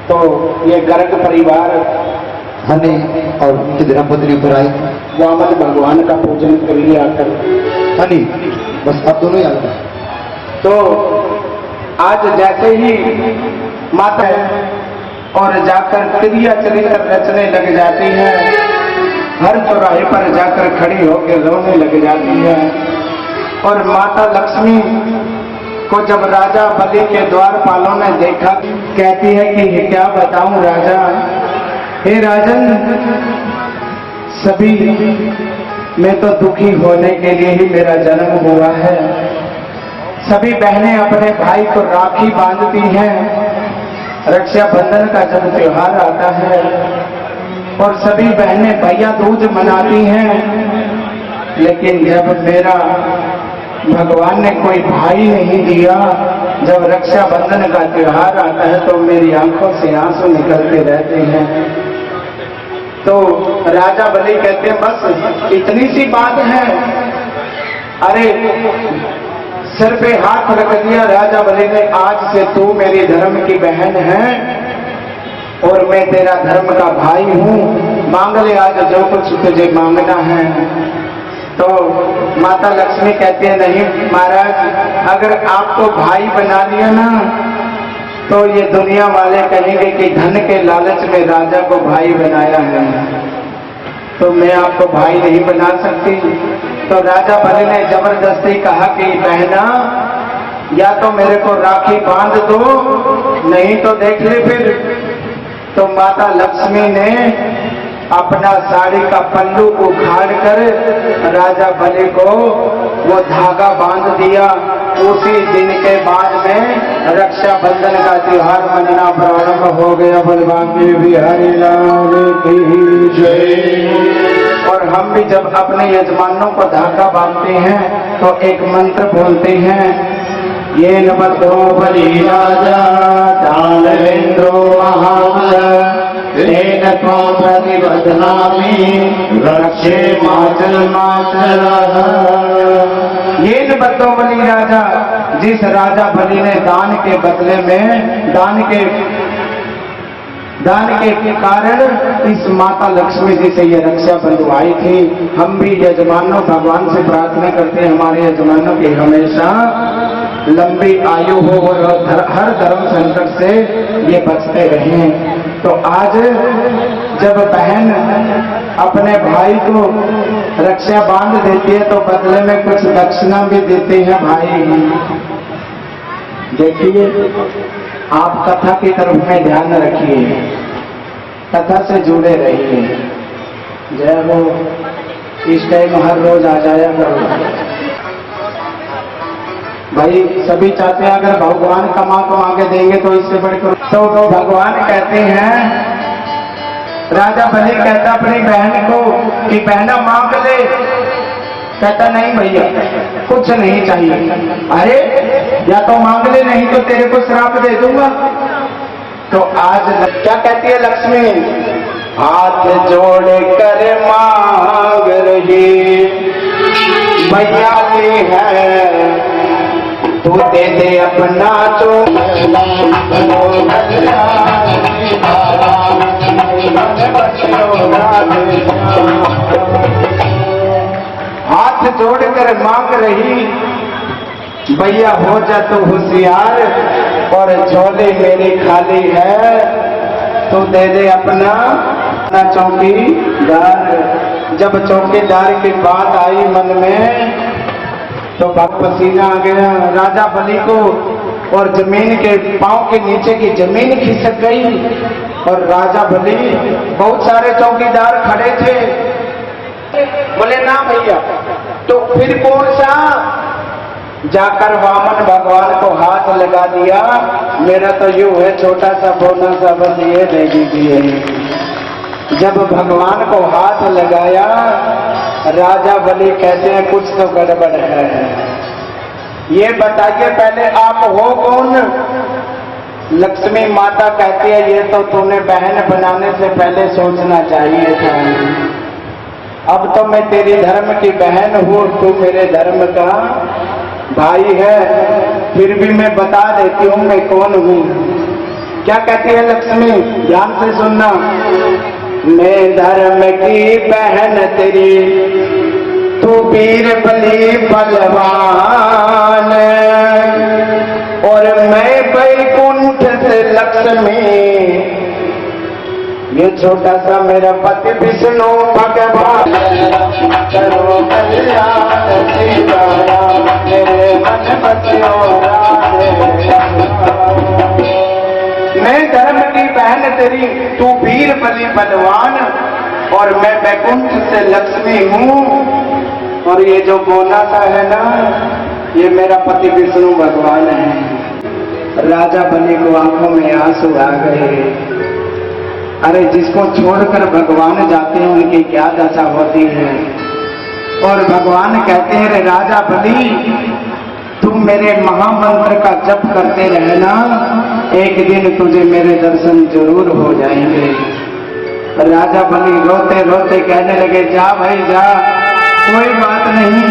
तो ये गर्ग परिवार हने और उनकी धर्मपत्नी पर आई, वामन भगवान का पूजन कर लिया आकर। हनी बस आप दोनों ही आ गए। तो आज जैसे ही माता और जाकर क्रिया चरित्र रचने लग जाती है, हर चौराहे पर जाकर खड़ी होकर रोने लग जाती है। और माता लक्ष्मी को जब राजा बलि के द्वारपालों ने देखा, कहती है कि क्या बताऊं राजा, हे राजन, सभी मैं तो दुखी होने के लिए ही मेरा जन्म हुआ है। सभी बहनें अपने भाई को राखी बांधती हैं, रक्षाबंधन का जब त्योहार आता है, और सभी बहनें भैया दूज मनाती हैं। लेकिन जब मेरा भगवान ने कोई भाई नहीं दिया, जब रक्षाबंधन का त्योहार आता है तो मेरी आंखों से आंसू निकलते रहते हैं। तो राजा बलि कहते हैं बस इतनी सी बात है। अरे सिर पे हाथ रख दिया राजा बलि ने, आज से तू मेरी धर्म की बहन है और मैं तेरा धर्म का भाई हूं, मांग ले आज जो कुछ तुझे मांगना है। तो माता लक्ष्मी कहती है नहीं महाराज, अगर आपको भाई बना लिया ना तो ये दुनिया वाले कहेंगे कि धन के लालच में राजा को भाई बनाया है, तो मैं आपको भाई नहीं बना सकती। तो राजा बलि ने जबरदस्ती कहा कि बहना या तो मेरे को राखी बांध दो, नहीं तो देख ले फिर। तो माता लक्ष्मी ने अपना साड़ी का पल्लू उखाड़ कर राजा बलि को वो धागा बांध दिया। उसी दिन के बाद में रक्षाबंधन का त्योहार मनना प्रारंभ हो गया। बलवान के बिहारी लाल की जय। और हम भी जब अपने यजमानों को धागा बांधते हैं तो एक मंत्र बोलते हैं, ये नमतो बलि राजा दानवेंद्रो महाबल तेन त्वं प्रतिबध्नामि रक्षे माचल माचलः। ये नमतो बलि राजा, जिस राजा बलि ने दान के बदले में दान के कारण इस माता लक्ष्मी जी से ये रक्षा बंधवाई थी। हम भी यजमानों भगवान से प्रार्थना करते हैं हमारे यजमानों की हमेशा लंबी आयु हो और हर धर्म संकट से ये बचते रहें। तो आज जब बहन अपने भाई को रक्षा बांध देती है तो बदले में कुछ दक्षिणा भी देते हैं भाई। देखिए आप कथा की तरफ में ध्यान रखिए, कथा से जुड़े रहिए। जय हो। इस टाइम हर रोज आ जाया करो भाई। सभी चाहते हैं अगर भगवान कमा के देंगे तो इससे बढ़कर। तो भगवान कहते हैं, राजा बलि कहता अपनी बहन को कि बहना मांग ले। कहता नहीं भैया कुछ नहीं चाहिए। अरे या तो मांग ले, नहीं तो तेरे को श्राप दे दूंगा। तो आज क्या कहती है लक्ष्मी, हाथ जोड़ कर मांग रही भैया ये है तू दे दे अपना तो हाथ जोड़कर मांग रही भैया हो जा तू होशियार और झोली मेरी खाली है तू दे दे अपना चौकीदार। जब चौकीदार की बात आई मन में तो बहुत पसीना आ गया राजा बलि को और जमीन के पांव के नीचे की जमीन खिसक गई और राजा बलि बहुत सारे चौकीदार खड़े थे बोले ना भैया तो फिर कौन सा जाकर वामन भगवान को हाथ लगा दिया मेरा तो यूं है छोटा सा बोना सा बस ये दे दीजिए। जब भगवान को हाथ लगाया राजा बलि कहते हैं कुछ तो गड़बड़ है ये बताइए पहले आप हो कौन। लक्ष्मी माता कहती है ये तो तूने बहन बनाने से पहले सोचना चाहिए था। अब तो मैं तेरी धर्म की बहन हूँ तू मेरे धर्म का भाई है फिर भी मैं बता देती हूँ मैं कौन हूँ। क्या कहती है लक्ष्मी ध्यान से सुनना। मैं धर्म की बहन तेरी तू वीर बलि बलवान और मैं वैकुंठ से लक्ष्मी ये छोटा सा मेरा पति विष्णु भगवान करो कल्याण सीताराम मेरे मन बसियो मैं धर्म की बहन तेरी तू वीर बलि बलवान और मैं वैकुंठ से लक्ष्मी हूँ और ये जो बोना सा है ना ये मेरा पति विष्णु भगवान है। राजा बलि को आंखों में आंसू आ गए। अरे जिसको छोड़कर भगवान जाते हैं उनकी क्या दशा होती है। और भगवान कहते हैं रे राजा बलि तुम मेरे महामंत्र का जप करते रहना एक दिन तुझे मेरे दर्शन जरूर हो जाएंगे। राजा बलि रोते रोते कहने लगे जा भाई जा कोई बात नहीं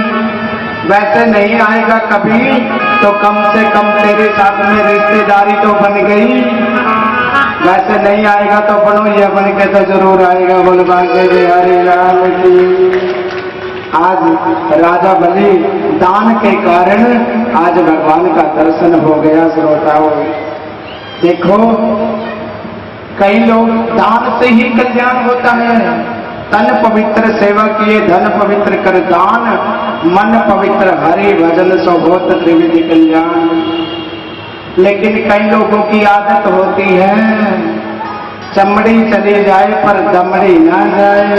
वैसे नहीं आएगा कभी तो कम से कम तेरे साथ में रिश्तेदारी तो बन गई वैसे नहीं आएगा तो बनो ये बन के तो जरूर आएगा। बोल बांके हरे राम की। आज राजा बलि दान के कारण आज भगवान का दर्शन हो गया। श्रोताओं देखो कई लोग दान से ही कल्याण होता है। तन पवित्र सेवा किए धन पवित्र कर दान मन पवित्र हरि भजन सो होत त्रिविधि कल्याण। लेकिन कई लोगों की आदत होती है चमड़ी चली जाए पर दमड़ी ना जाए।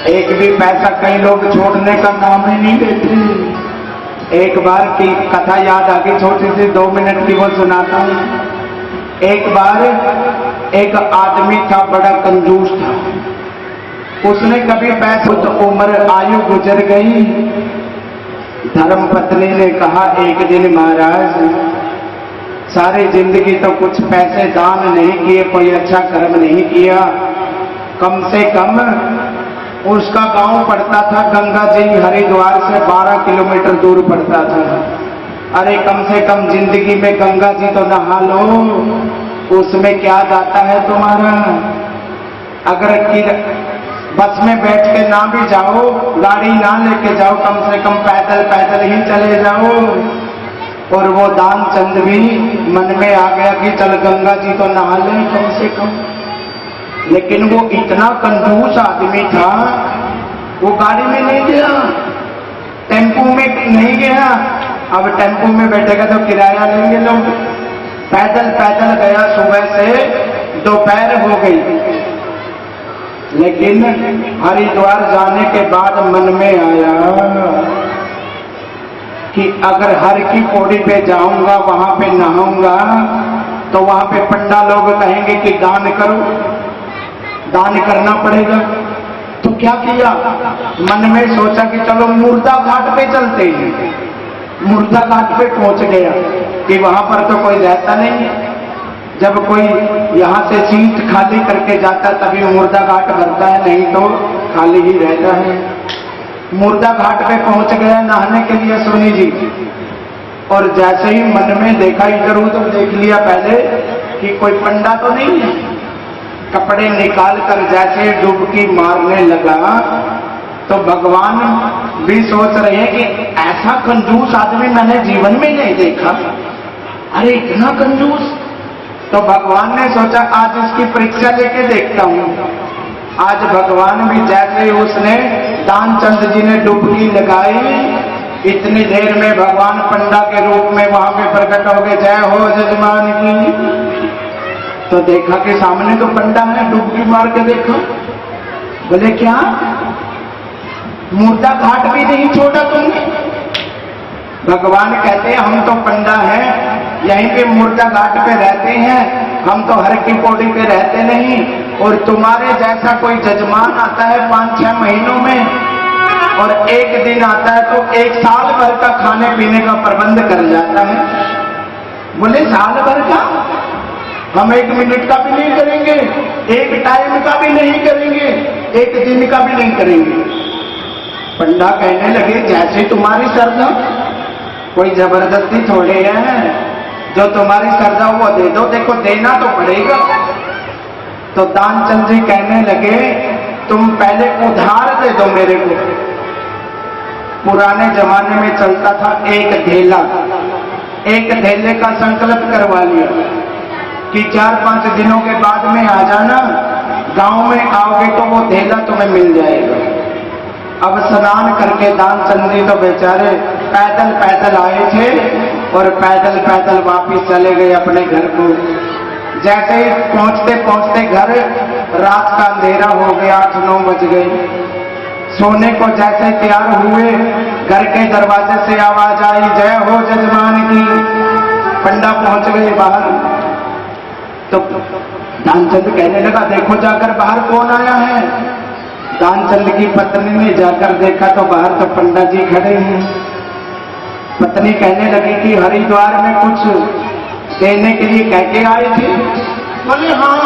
एक भी पैसा कई लोग छोड़ने का नाम ही नहीं लेते। एक बार की कथा याद आ गई छोटी सी 2 मिनट की वो सुनाता हूँ। एक बार एक आदमी था बड़ा कंजूस था। उसने कभी पैसे तो उम्र आयु गुजर गई। धर्म पत्नी ने कहा एक दिन महाराज सारी जिंदगी तो कुछ पैसे दान नहीं किए कोई अच्छा कर्म नहीं किया कम से कम उसका गांव पड़ता था गंगा जी हरिद्वार से 12 किलोमीटर दूर पड़ता था। अरे कम से कम जिंदगी में गंगा जी तो नहा लो उसमें क्या जाता है तुम्हारा। अगर बस में बैठ के ना भी जाओ गाड़ी ना लेके जाओ कम से कम पैदल पैदल ही चले जाओ। और वो दान चंद भी मन में आ गया कि चल गंगा जी तो नहा ले कम से कम। लेकिन वो इतना कंजूस आदमी था वो गाड़ी में नहीं गया टेम्पो में नहीं गया। अब टेम्पो में बैठेगा तो किराया लेंगे लोग। पैदल पैदल गया सुबह से दोपहर हो गई। लेकिन हरिद्वार जाने के बाद मन में आया कि अगर हर की पौड़ी पे जाऊंगा वहां पे नहाऊंगा तो वहां पे पंडा लोग कहेंगे कि दान करो दान करना पड़ेगा। तो क्या किया मन में सोचा कि चलो मुर्दा घाट पे चलते हैं। मुर्दा घाट पे पहुंच गया कि वहां पर तो कोई रहता नहीं है। जब कोई यहाँ से सीट खाली करके जाता तभी मुर्दा घाट भरता है, नहीं तो खाली ही रहता है। मुर्दा घाट पे पहुंच गया नहाने के लिए सोनी जी, और जैसे ही मन में देखा, इधर उधर देख लिया पहले कि कोई पंडा तो नहीं है, कपड़े निकाल कर जैसे डुबकी मारने लगा तो भगवान भी सोच रहे हैं कि ऐसा कंजूस आदमी मैंने जीवन में नहीं देखा, अरे इतना कंजूस। तो भगवान ने सोचा आज इसकी परीक्षा लेके देखता हूं। आज भगवान भी जैसे ही उसने दानचंद जी ने डुबकी लगाई, इतनी देर में भगवान पंडा के रूप में वहां पे प्रकट हो गए, जय हो जजमान की। तो देखा कि सामने तो पंडा है, डुबकी मार के देखा, बोले क्या मुर्दा घाट भी नहीं छोड़ा तुमने? भगवान कहते हैं हम तो पंडा हैं, यहीं पे मुर्दा घाट पे रहते हैं, हम तो हर की पौड़ी पे रहते नहीं, और तुम्हारे जैसा कोई जजमान आता है 5-6 महीनों में, और एक दिन आता है तो 1 साल भर का खाने पीने का प्रबंध कर जाता है। बोले साल भर का? हम 1 मिनट का भी नहीं करेंगे, 1 टाइम का भी नहीं करेंगे, 1 दिन का भी नहीं करेंगे। पंडा कहने लगे जैसे तुम्हारी श्रद्धा, कोई जबरदस्ती थोड़े है, जो तुम्हारी श्रद्धा वो दे दो, देखो देना तो पड़ेगा। तो दानचंद जी कहने लगे तुम पहले उधार दे दो मेरे को। पुराने जमाने में चलता था एक धेला, एक धेले का संकल्प करवा लिया कि 4-5 दिनों के बाद में आ जाना, गांव में आओगे तो वो धेला तुम्हें मिल जाएगा। अब स्नान करके दानचंद जी तो बेचारे पैदल पैदल आए थे और पैदल पैदल वापिस चले गए अपने घर को। जैसे ही पहुंचते पहुंचते घर रात का अंधेरा हो गया, 8-9 बज गए। सोने को जैसे तैयार हुए, घर के दरवाजे से आवाज आई, जय हो जजमान की। पंडा पहुंच गए बाहर, तो दानचंद कहने लगा देखो जाकर बाहर कौन आया है। दानचंद की पत्नी ने जाकर देखा तो बाहर तो पंडा जी खड़े हैं। पत्नी कहने लगी कि हरिद्वार में कुछ देने के लिए कह के आए थे। बोले हाँ,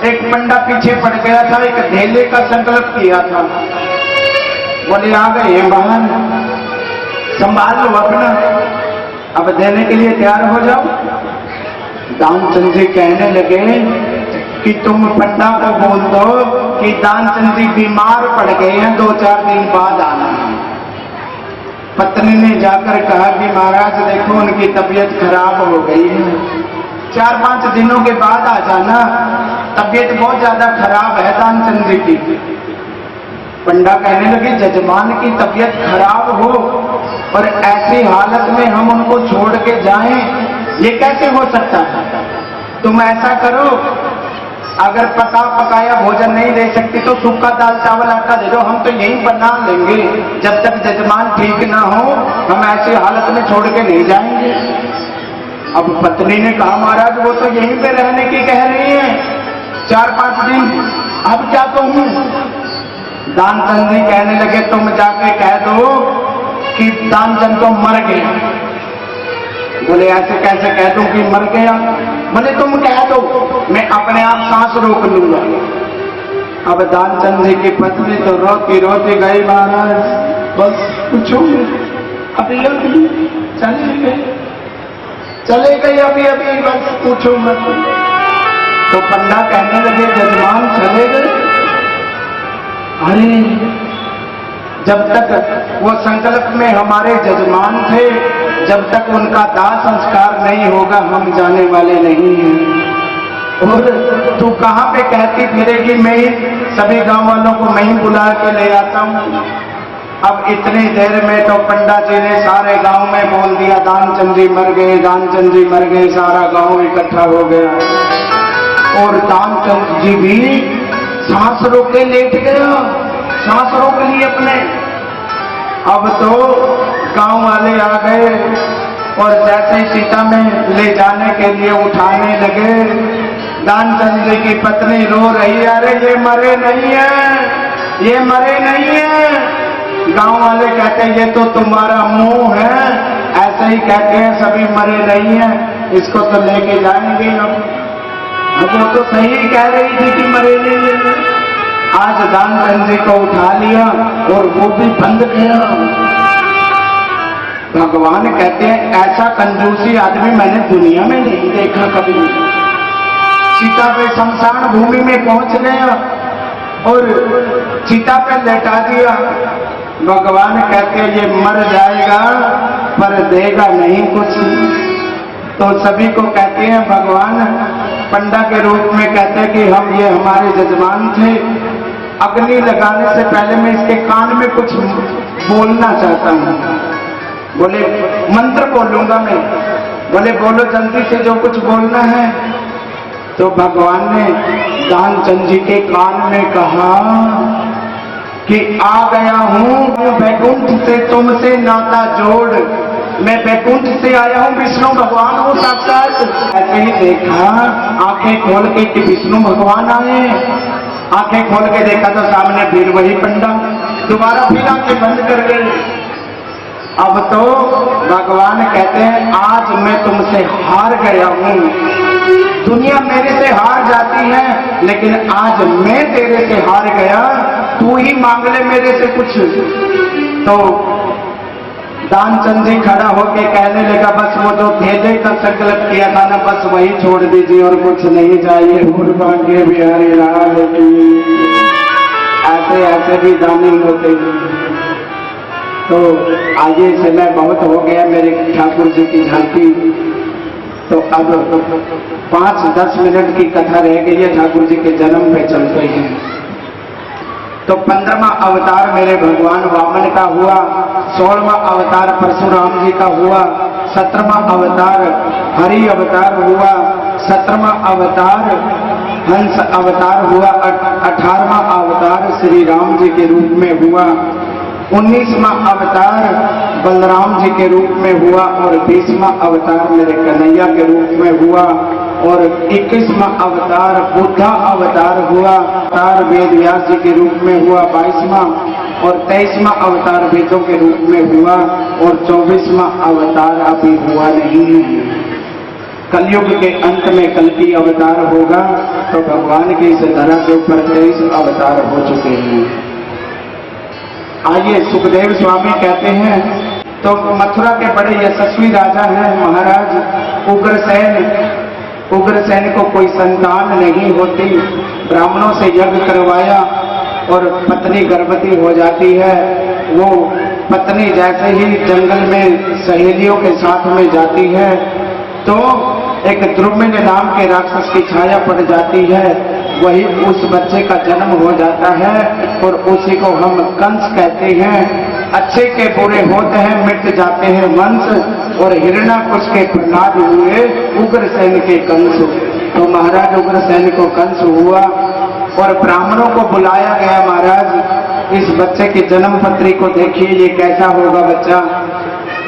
एक पंडा पीछे पड़ गया था, एक धेले का संकल्प किया था। बोले आ गए बाहर, संभाल लो अपना, अब देने के लिए तैयार हो जाओ। दानचंद जी कहने लगे कि तुम पंडा को बोल दो कि दानचंद जी बीमार पड़ गए हैं, 2-4 दिन बाद आना। पत्नी ने जाकर कहा कि महाराज देखो उनकी तबीयत खराब हो गई है, 4-5 दिनों के बाद आ जाना, तबीयत बहुत ज्यादा खराब है दानचंद जी की। पंडा कहने लगे जजमान की तबीयत खराब हो और ऐसी हालत में हम उनको छोड़ के जाएं, ये कैसे हो सकता है? तुम ऐसा करो, अगर पका पकाया भोजन नहीं दे सकती तो सूखा दाल चावल आटा दे दो, हम तो यही बना लेंगे, जब तक जजमान ठीक ना हो हम ऐसी हालत में छोड़ के नहीं जाएंगे। अब पत्नी ने कहा महाराज वो तो यहीं पे रहने की कह रही है 4-5 दिन, अब क्या कहूं? दानचंद जी कहने लगे तुम जाके कह दो कि दानचंद तो मर गया। बोले ऐसे कैसे कह दूं कि मर गया? बोले तुम कह दो, मैं अपने आप सांस रोक लूंगा। अब दानचंद जी की पत्नी तो रोती रोती गई, महाराज बस पूछो अभी अभी चले गए अभी अभी, बस पूछो मत। तो पंडा कहने लगे जजमान चले गए? अरे जब तक वो संकल्प में हमारे जजमान थे, जब तक उनका दाह संस्कार नहीं होगा हम जाने वाले नहीं हैं। और तू कहाँ पे कहती फिरेगी, मैं ही सभी गांव वालों को मैं ही बुला के ले आता हूँ। अब इतनी देर में तो पंडा जी ने सारे गांव में बोल दिया दानचंद जी मर गए, दानचंद जी मर गए, सारा गांव इकट्ठा हो गया। और दानचंद जी भी सांस रोक के लेट गया, सांस रोक ली अपने। अब तो गांव वाले आ गए और जैसे ही सीता में ले जाने के लिए उठाने लगे, दानचंद जी की पत्नी रो रही, अरे ये मरे नहीं है, ये मरे नहीं है। गांव वाले कहते हैं ये तो तुम्हारा मुंह है, ऐसे ही कहते हैं सभी मरे नहीं है, इसको तो लेके जाएंगे। अब अब वो तो सही कह रही थी कि मरेंगे। आज दानचंद जी को उठा लिया और वो भी बंद गया। भगवान कहते हैं ऐसा कंजूसी आदमी मैंने दुनिया में नहीं देखा कभी। सीता पे शमशान भूमि में पहुंच गया और सीता पे लेटा दिया। भगवान कहते हैं ये मर जाएगा पर देगा नहीं कुछ। तो सभी को कहते हैं भगवान पंडा के रूप में कहते हैं कि हम ये हमारे जजमान थे, अग्नि लगाने से पहले मैं इसके कान में कुछ बोलना चाहता हूं। बोले मंत्र बोलूंगा मैं। बोले बोलो जल्दी से जो कुछ बोलना है। तो भगवान ने दानचंद जी के कान में कहा कि आ गया हूं बैकुंठ से तुमसे नाता जोड़। मैं बैकुंठ से आया हूं, विष्णु भगवान हूं साक्षात। ऐसे ही देखा आंखें खोल के कि विष्णु भगवान आए। आंखें खोल के देखा तो सामने फिर वही पंडा। दोबारा फिर आंखें बंद कर गई। अब तो भगवान कहते हैं आज मैं तुमसे हार गया हूं। दुनिया मेरे से हार जाती है लेकिन आज मैं तेरे से हार गया, तू ही मांग ले मेरे से कुछ। तो दानचंद जी खड़ा होके कहने लगा बस वो जो भेजे का संकल्प किया था ना बस वही छोड़ दीजिए और कुछ नहीं चाहिए। भाग्य बिहारी लाल की। ऐसे ऐसे भी दानी होते हैं। तो आगे समय बहुत हो गया मेरे ठाकुर जी की झांकी। तो अब 5-10 मिनट की कथा रह गई है। ठाकुर जी के जन्म पे चलते हैं। तो 15वां अवतार मेरे भगवान वामन का हुआ, 16वां अवतार परशुराम जी का हुआ, 17वां अवतार हरि अवतार हुआ, 17वां अवतार हंस अवतार हुआ, 18वां अवतार श्री राम जी के रूप में हुआ, 19वां अवतार बलराम जी के रूप में हुआ और 20वां अवतार मेरे कन्हैया के रूप में हुआ और 21वां अवतार बुद्धा अवतार हुआ। अवतार वेद व्यास जी के रूप में हुआ 22वां और 23वां अवतार वेदों के रूप में हुआ और 24वां अवतार अभी हुआ नहीं है। कलयुग के अंत में कल्कि अवतार होगा। तो भगवान के इस धरा के ऊपर 23 अवतार हो चुके हैं। आइए सुखदेव स्वामी कहते हैं तो मथुरा के बड़े यशस्वी राजा हैं महाराज उग्रसेन। उग्रसेन को कोई संतान नहीं होती, ब्राह्मणों से यज्ञ करवाया और पत्नी गर्भवती हो जाती है। वो पत्नी जैसे ही जंगल में सहेलियों के साथ में जाती है तो एक द्रुम्न नाम के राक्षस की छाया पड़ जाती है। वही उस बच्चे का जन्म हो जाता है और उसी को हम कंस कहते हैं। अच्छे के बुरे होते हैं, मिट जाते हैं वंश और हिरण्याकुश के प्रहलाद हुए उग्रसेन के कंस। तो महाराज उग्रसेन को कंस हुआ और ब्राह्मणों को बुलाया गया। महाराज इस बच्चे की जन्म पत्री को देखिए, ये कैसा होगा बच्चा।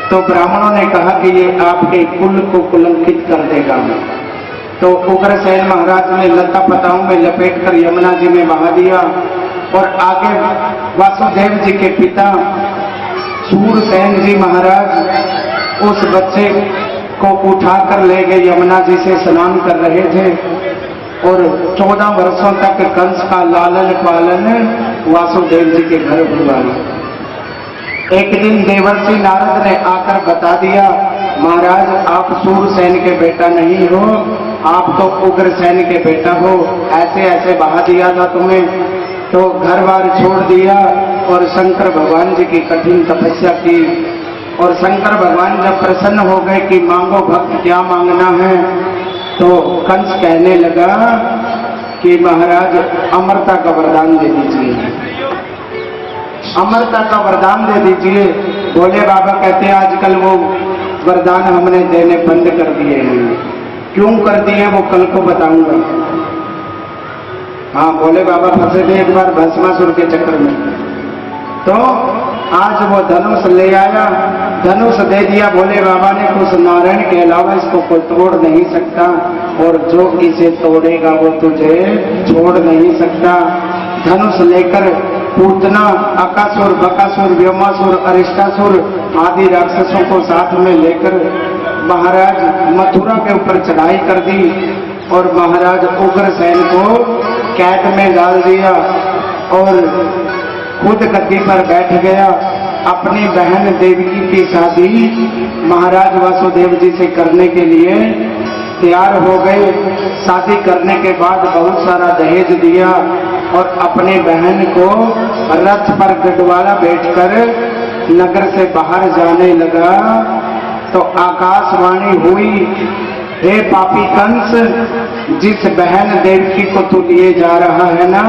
तो ब्राह्मणों ने कहा कि ये आपके कुल को कुलंकित कर देगा। तो उग्रसेन महाराज ने लता पताओं में लपेट कर यमुना जी में बहा दिया और आगे वासुदेव जी के पिता सूरसेन जी महाराज उस बच्चे को उठाकर ले गए। यमुना जी से स्नान कर रहे थे और 14 वर्षों तक कंस का लालन पालन वासुदेव जी के घर हुआ। एक दिन देवर्षि नारद ने आकर बता दिया महाराज आप सूरसेन के बेटा नहीं हो, आप तो उग्रसेन के बेटा हो। ऐसे ऐसे बहा दिया था तुम्हें। तो घर बार छोड़ दिया और शंकर भगवान जी की कठिन तपस्या की। और शंकर भगवान जब प्रसन्न हो गए कि मांगो भक्त क्या मांगना है, तो कंस कहने लगा कि महाराज अमरता का वरदान दे दीजिए, अमरता का वरदान दे दीजिए। भोले बाबा कहते हैं आजकल वो वरदान हमने देने बंद कर दिए हैं। क्यों कर दिए वो कल को बताऊंगा। हाँ भोले बाबा फंसे थे एक बार भस्मासुर के चक्कर में। तो आज वो धनुष ले आया, धनुष दे दिया भोले बाबा ने। उस नारायण के अलावा इसको कोई तोड़ नहीं सकता और जो इसे तोड़ेगा वो तुझे छोड़ नहीं सकता। धनुष लेकर पूतना, अकासुर, बकासुर, व्योमासुर, अरिष्टासुर आदि राक्षसों को साथ में लेकर महाराज मथुरा के ऊपर चढ़ाई कर दी। और महाराज उग्रसेन को कैद में डाल दिया और खुद गद्दी पर बैठ गया। अपनी बहन देवकी की शादी महाराज वासुदेव जी से करने के लिए तैयार हो गए। शादी करने के बाद बहुत सारा दहेज दिया और अपनी बहन को रथ पर गढ़वाला बैठकर नगर से बाहर जाने लगा तो आकाशवाणी हुई, हे पापी कंस, जिस बहन देवकी को तू लिए जा रहा है ना,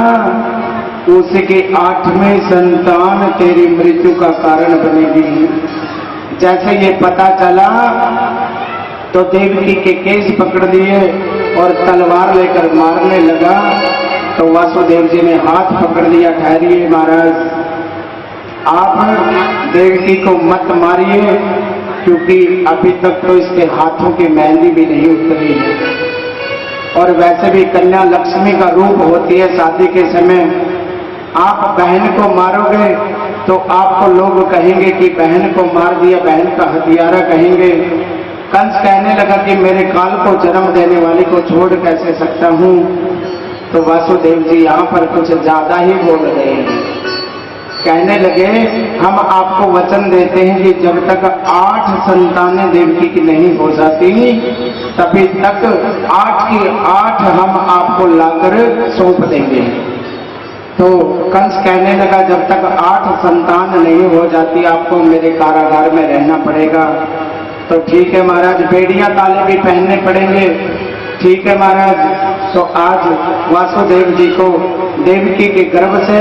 उसकी 8वें संतान तेरी मृत्यु का कारण बनेगी। जैसे ये पता चला तो देवकी के केस पकड़ लिए और तलवार लेकर मारने लगा। तो वासुदेव जी ने हाथ पकड़ लिया, ठहरिए महाराज, आप देवकी को मत मारिए, क्योंकि अभी तक तो इसके हाथों की मेहंदी भी नहीं उतरी है, और वैसे भी कन्या लक्ष्मी का रूप होती है शादी के समय। आप बहन को मारोगे तो आपको लोग कहेंगे कि बहन को मार दिया, बहन का हथियारा कहेंगे। कंस कहने लगा कि मेरे काल को जन्म देने वाली को छोड़ कैसे सकता हूं। तो वासुदेव जी यहाँ पर कुछ ज्यादा ही बोल रहे हैं। कहने लगे, हम आपको वचन देते हैं कि जब तक 8 संतानें देवकी की नहीं हो जाती तभी तक 8 की 8 हम आपको लाकर सौंप देंगे। तो कंस कहने लगा, जब तक 8 संतान नहीं हो जाती आपको मेरे कारागार में रहना पड़ेगा। तो ठीक है महाराज, बेड़ियां ताले भी पहनने पड़ेंगे। ठीक है महाराज। तो आज वासुदेव जी को देवकी के गर्भ से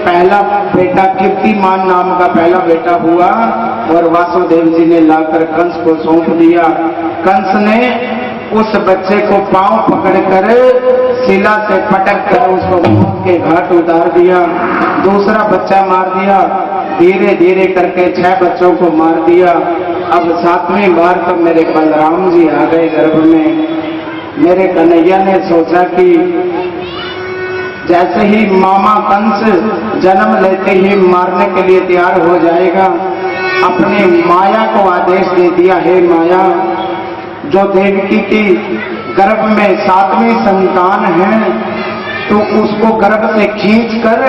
पहला बेटा कीर्तिमान नाम का पहला बेटा हुआ और वासुदेव जी ने लाकर कंस को सौंप दिया। कंस ने उस बच्चे को पांव पकड़कर शिला से पटक कर उसको मौत के घाट उतार दिया। दूसरा बच्चा मार दिया। धीरे धीरे करके 6 बच्चों को मार दिया। अब 7वीं बार तो मेरे बलराम जी आ गए गर्भ में। मेरे कन्हैया ने सोचा कि जैसे ही मामा कंस जन्म लेते ही मारने के लिए तैयार हो जाएगा, अपने माया को आदेश दे दिया, हे माया, जो देवकी की गर्भ में 7वीं संतान है तो उसको गर्भ से खींचकर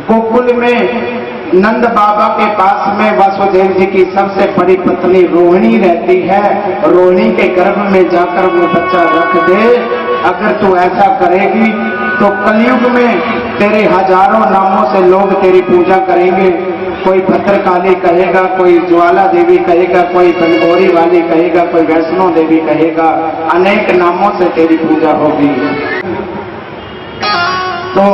गोकुल में नंद बाबा के पास में वासुदेव जी की सबसे बड़ी पत्नी रोहिणी रहती है, रोहिणी के गर्भ में जाकर वो बच्चा रख दे। अगर तू ऐसा करेगी तो कलयुग में तेरे हजारों नामों से लोग तेरी पूजा करेंगे। कोई भद्रकाली कहेगा, कोई ज्वाला देवी कहेगा, कोई बनगोरी वाली कहेगा, कोई वैष्णो देवी कहेगा, अनेक नामों से तेरी पूजा होगी। तो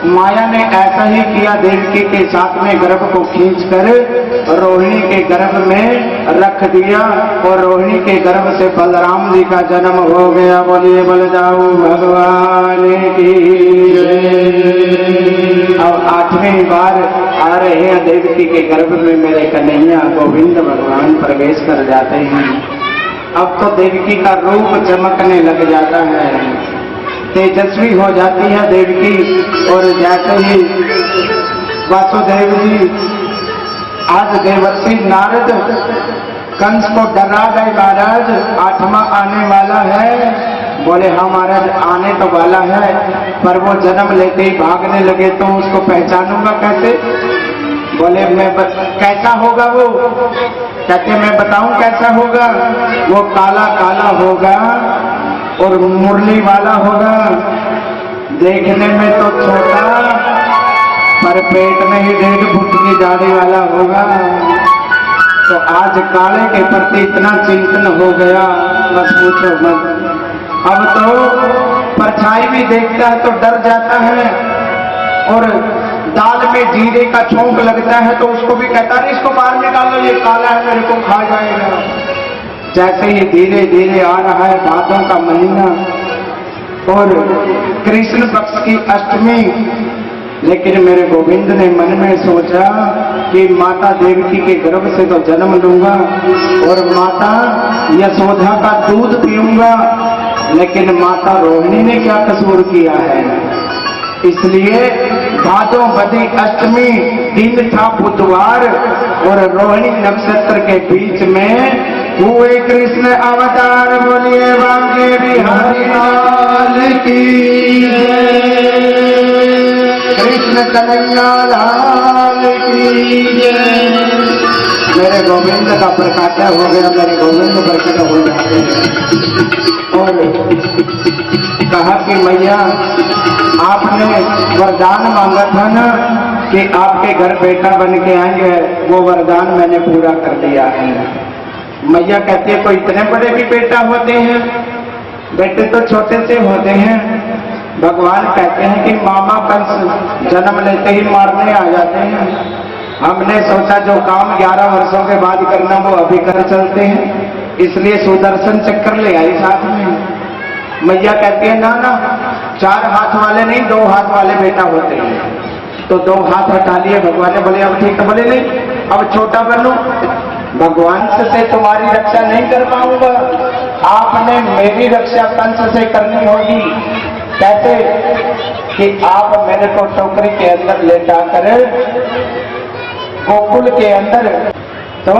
माया ने ऐसा ही किया, देवकी के 7वें गर्भ को खींचकर रोहिणी के गर्भ में रख दिया और रोहिणी के गर्भ से बलराम जी का जन्म हो गया। बोलिए बलदाऊ भगवान की। अब 8वीं बार आ रहे हैं देवकी के गर्भ में मेरे कन्हैया गोविंद भगवान प्रवेश कर जाते हैं। अब तो देवकी का रूप चमकने लग जाता है, तेजस्वी हो जाती है देवकी। और जैसे ही वासुदेव जी आज देवर्षि नारद कंस को डरा गए, महाराज 8वां आने वाला है। बोले हाँ महाराज आने तो वाला है, पर वो जन्म लेते ही भागने लगे तो उसको पहचानूंगा कैसे। बोले कैसा होगा वो। कहते मैं बताऊं कैसा होगा। वो काला काला होगा और मुरली वाला होगा, देखने में तो छोटा पर पेट में ही 1.5 फुट की दाढ़ी वाला होगा। तो आज काले के प्रति इतना चिंतन हो गया, बस पूछो मत। अब तो परछाई भी देखता है तो डर जाता है, और दाल में जीरे का छोंक लगता है तो उसको भी कहता है इसको बाहर निकालो, ये काला है मेरे को खा जाएगा। जैसे ही धीरे धीरे आ रहा है भादों का महीना और कृष्ण पक्ष की अष्टमी, लेकिन मेरे गोविंद ने मन में सोचा कि माता देवकी के गर्भ से तो जन्म लूंगा और माता यशोदा का दूध पीऊंगा, लेकिन माता रोहिणी ने क्या कसूर किया है। इसलिए भादों बदी अष्टमी दिन था बुधवार और रोहिणी नक्षत्र के बीच में हुए कृष्ण अवतार बोलिए बांके बिहारी लाल की कृष्ण कन्हैया लाल की मेरे गोविंद का प्रकाश हो गया, मेरे गोविंद प्रकट हो जाते हैं। और कहा कि मैया आपने वरदान मांगा था ना कि आपके घर बेटा बन के आएंगे, वो वरदान मैंने पूरा कर दिया है। मैया कहती है कोई इतने बड़े भी बेटा होते हैं, बेटे तो छोटे से होते हैं। भगवान कहते हैं कि मामा कंस जन्म लेते ही मारने आ जाते हैं। हमने सोचा जो काम 11 वर्षों के बाद करना वो अभी कर चलते हैं, इसलिए सुदर्शन चक्कर ले आई साथ में। मैया कहती है ना ना 4 हाथ वाले नहीं 2 हाथ वाले बेटा होते हैं। तो 2 हाथ हटा लिए भगवान ने, बोले अब ठीक है, बोले नहीं अब छोटा बनो, भगवान से तुम्हारी रक्षा नहीं कर पाऊंगा, आपने मेरी रक्षा कंस से करनी होगी। कैसे कि आप मेरे को टोकरी के अंदर लेटा कर गोकुल के अंदर, तो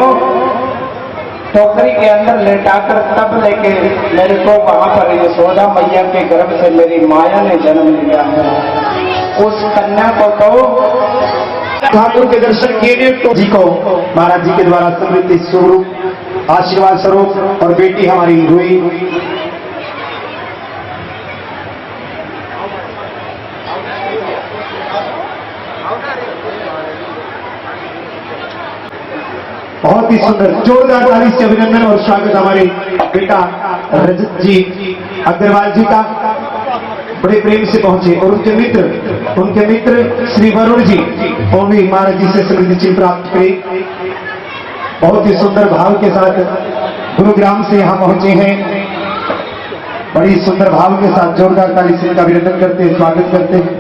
टोकरी के अंदर लेटाकर तब लेके मेरे को वहां पर यशोदा मैया के गर्भ से मेरी माया ने जन्म लिया है। उस कन्या को तो ठाकुर के दर्शन किए तो जी को महाराज जी के द्वारा समृद्धि स्वरूप आशीर्वाद स्वरूप और बेटी हमारी हुई। बहुत ही सुंदर जोरदार ताली से अभिनंदन और स्वागत हमारे बेटा रजत जी अग्रवाल जी का बड़े प्रेम से पहुंचे। और उनके मित्र श्री वरुण जी वो भी महाराज जी से समृद्धि चिन्ह प्राप्त करे। बहुत ही सुंदर भाव के साथ गुरुग्राम से यहाँ पहुंचे हैं। बड़ी सुंदर भाव के साथ जोरदार ताली से इनका अभिनंदन करते हैं, स्वागत करते हैं।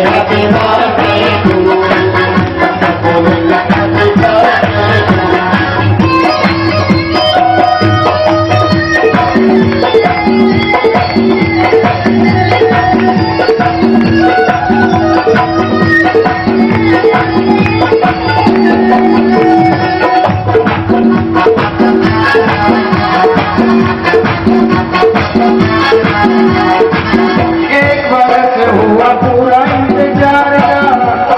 Happy birthday to you. Happy एक बरस हुआ पूरा इंतजार का,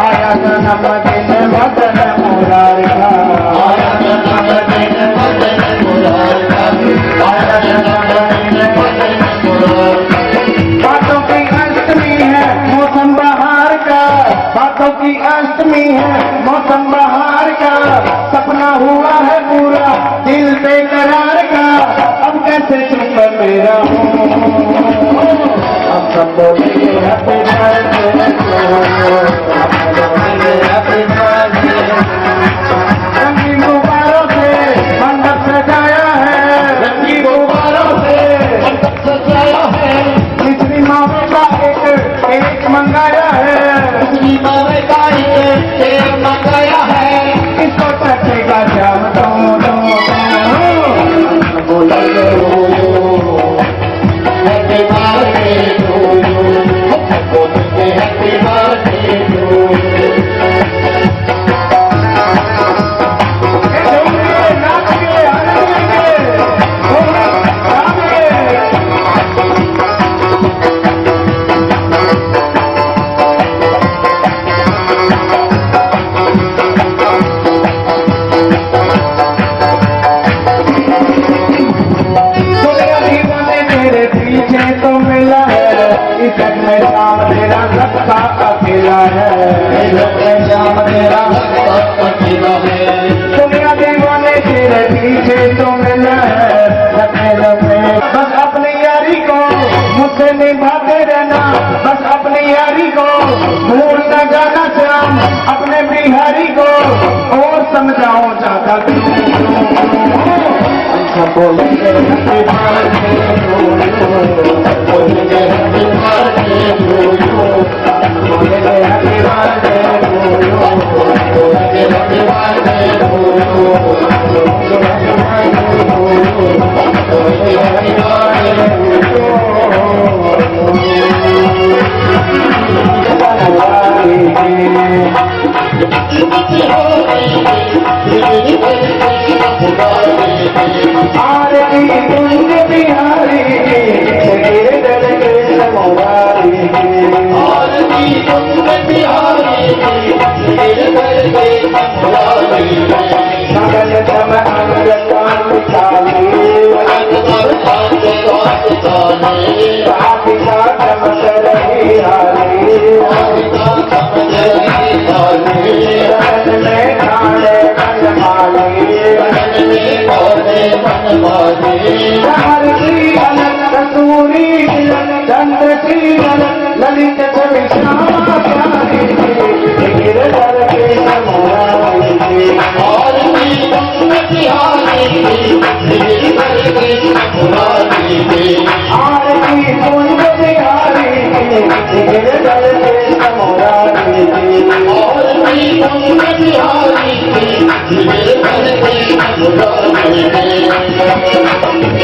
आया जन्मदिन मदन मुरार का, आया जन्मदिन मदन मुरार का, आया जन्मदिन मदन मुरार का। बातों की अष्टमी है मौसम बहार का, बातों की अष्टमी है मौसम बहार का, सपना हुआ है पूरा दिल बेकरार का, अब कैसे चुप मेरा हूँ, अब सब बोलेंगे हैप्पी बर्थडे टू यू, अब बोलेंगे हैप्पी बर्थडे। रंगीन गुब्बारों से मंडप सजाया है, रंगीन गुब्बारों से मंडप सजाया है, खिचड़ी मावे का एक मंगाया है, खिचड़ी मावे का एक मंगाया है, इसको चखेगा जाम तुम बोलेंगे Happy birthday to you. Happy birthday to you. पीछे तो मिला है, इस जग में शाम तेरा सबका अकेला है, इस जग में शाम तेरा सबका अकेला है। दुनिया दीवाने तेरे पीछे तो मिला है, बस अपनी यारी को मुझसे निभाते रहना, बस अपनी यारी को भूल न जाना श्याम, अपने बिहारी को और समझाओ ज्यादा सब बोलेंगे हैप्पी बर्थडे टू यू, बोलेंगे हैप्पी बर्थडे टू यू, बोलेंगे हैप्पी बर्थडे टू यू, बोलेंगे हैप्पी बर्थडे टू यू, बोलेंगे हैप्पी बर्थडे टू यू, बोलेंगे हैप्पी बर्थडे टू आरती कुंज बिहारी गिर डर के समुरारी, आरती कुंज बिहारी गिर डर के समुरारी, सगल सम अंग कांत चाली, राधिका चमक रही हारी, रन में खाने बनमाली, चार की अलग कसूरी चंद्र की अलग ललित छवि श्यामा प्यारी, गिर डर के समुरारी, आरती कुंज बिहारी गिर डर के समुरारी, आरती कुंज बिहारी गिर डर के समुरारी, आरती कुंज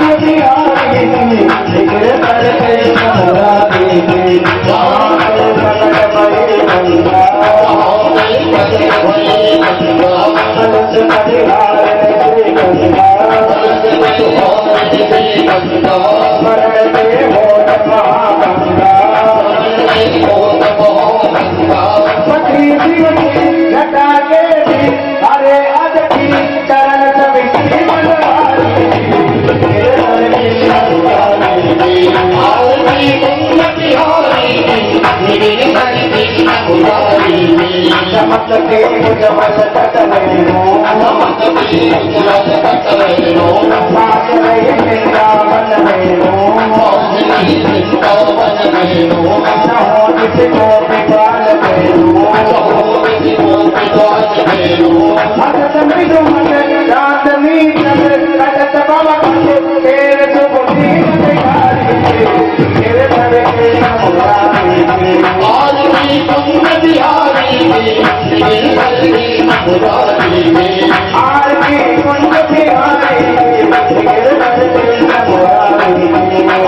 बिहारी गिर डर के आरती मुरारी में चमकते उज्जवल कटलेनो चमकती उज्ज्वल कटलेनो साथ रहे वृंदावन मेनो मौजनी वृंदावन मेनो न हो जिसको विपाल मेनो सहोदरी गोपिकाल मेनो भगत मृदु मत चांदनी चंद्र कटत बाबा तेरे सुबुद्धि बिहारी तेरे भरे के मुरारी आज की तुम बिहारी में मुरारी में आरती कुंज बिहारी तेरे भरे के मुरारी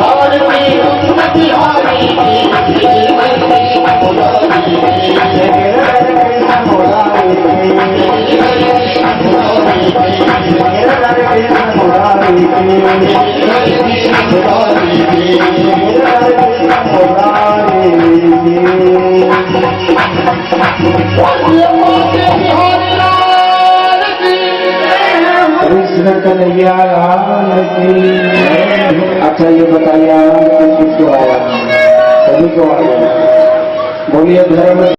आज की तुम बिहारी मुरारी में तेरे भरे के मुरारी तेरे भरे के मुरारी कृष्ण कन्हैया लाल की। अच्छा ये बताइए किसको आया, सभी को आया। बोलिए धर्म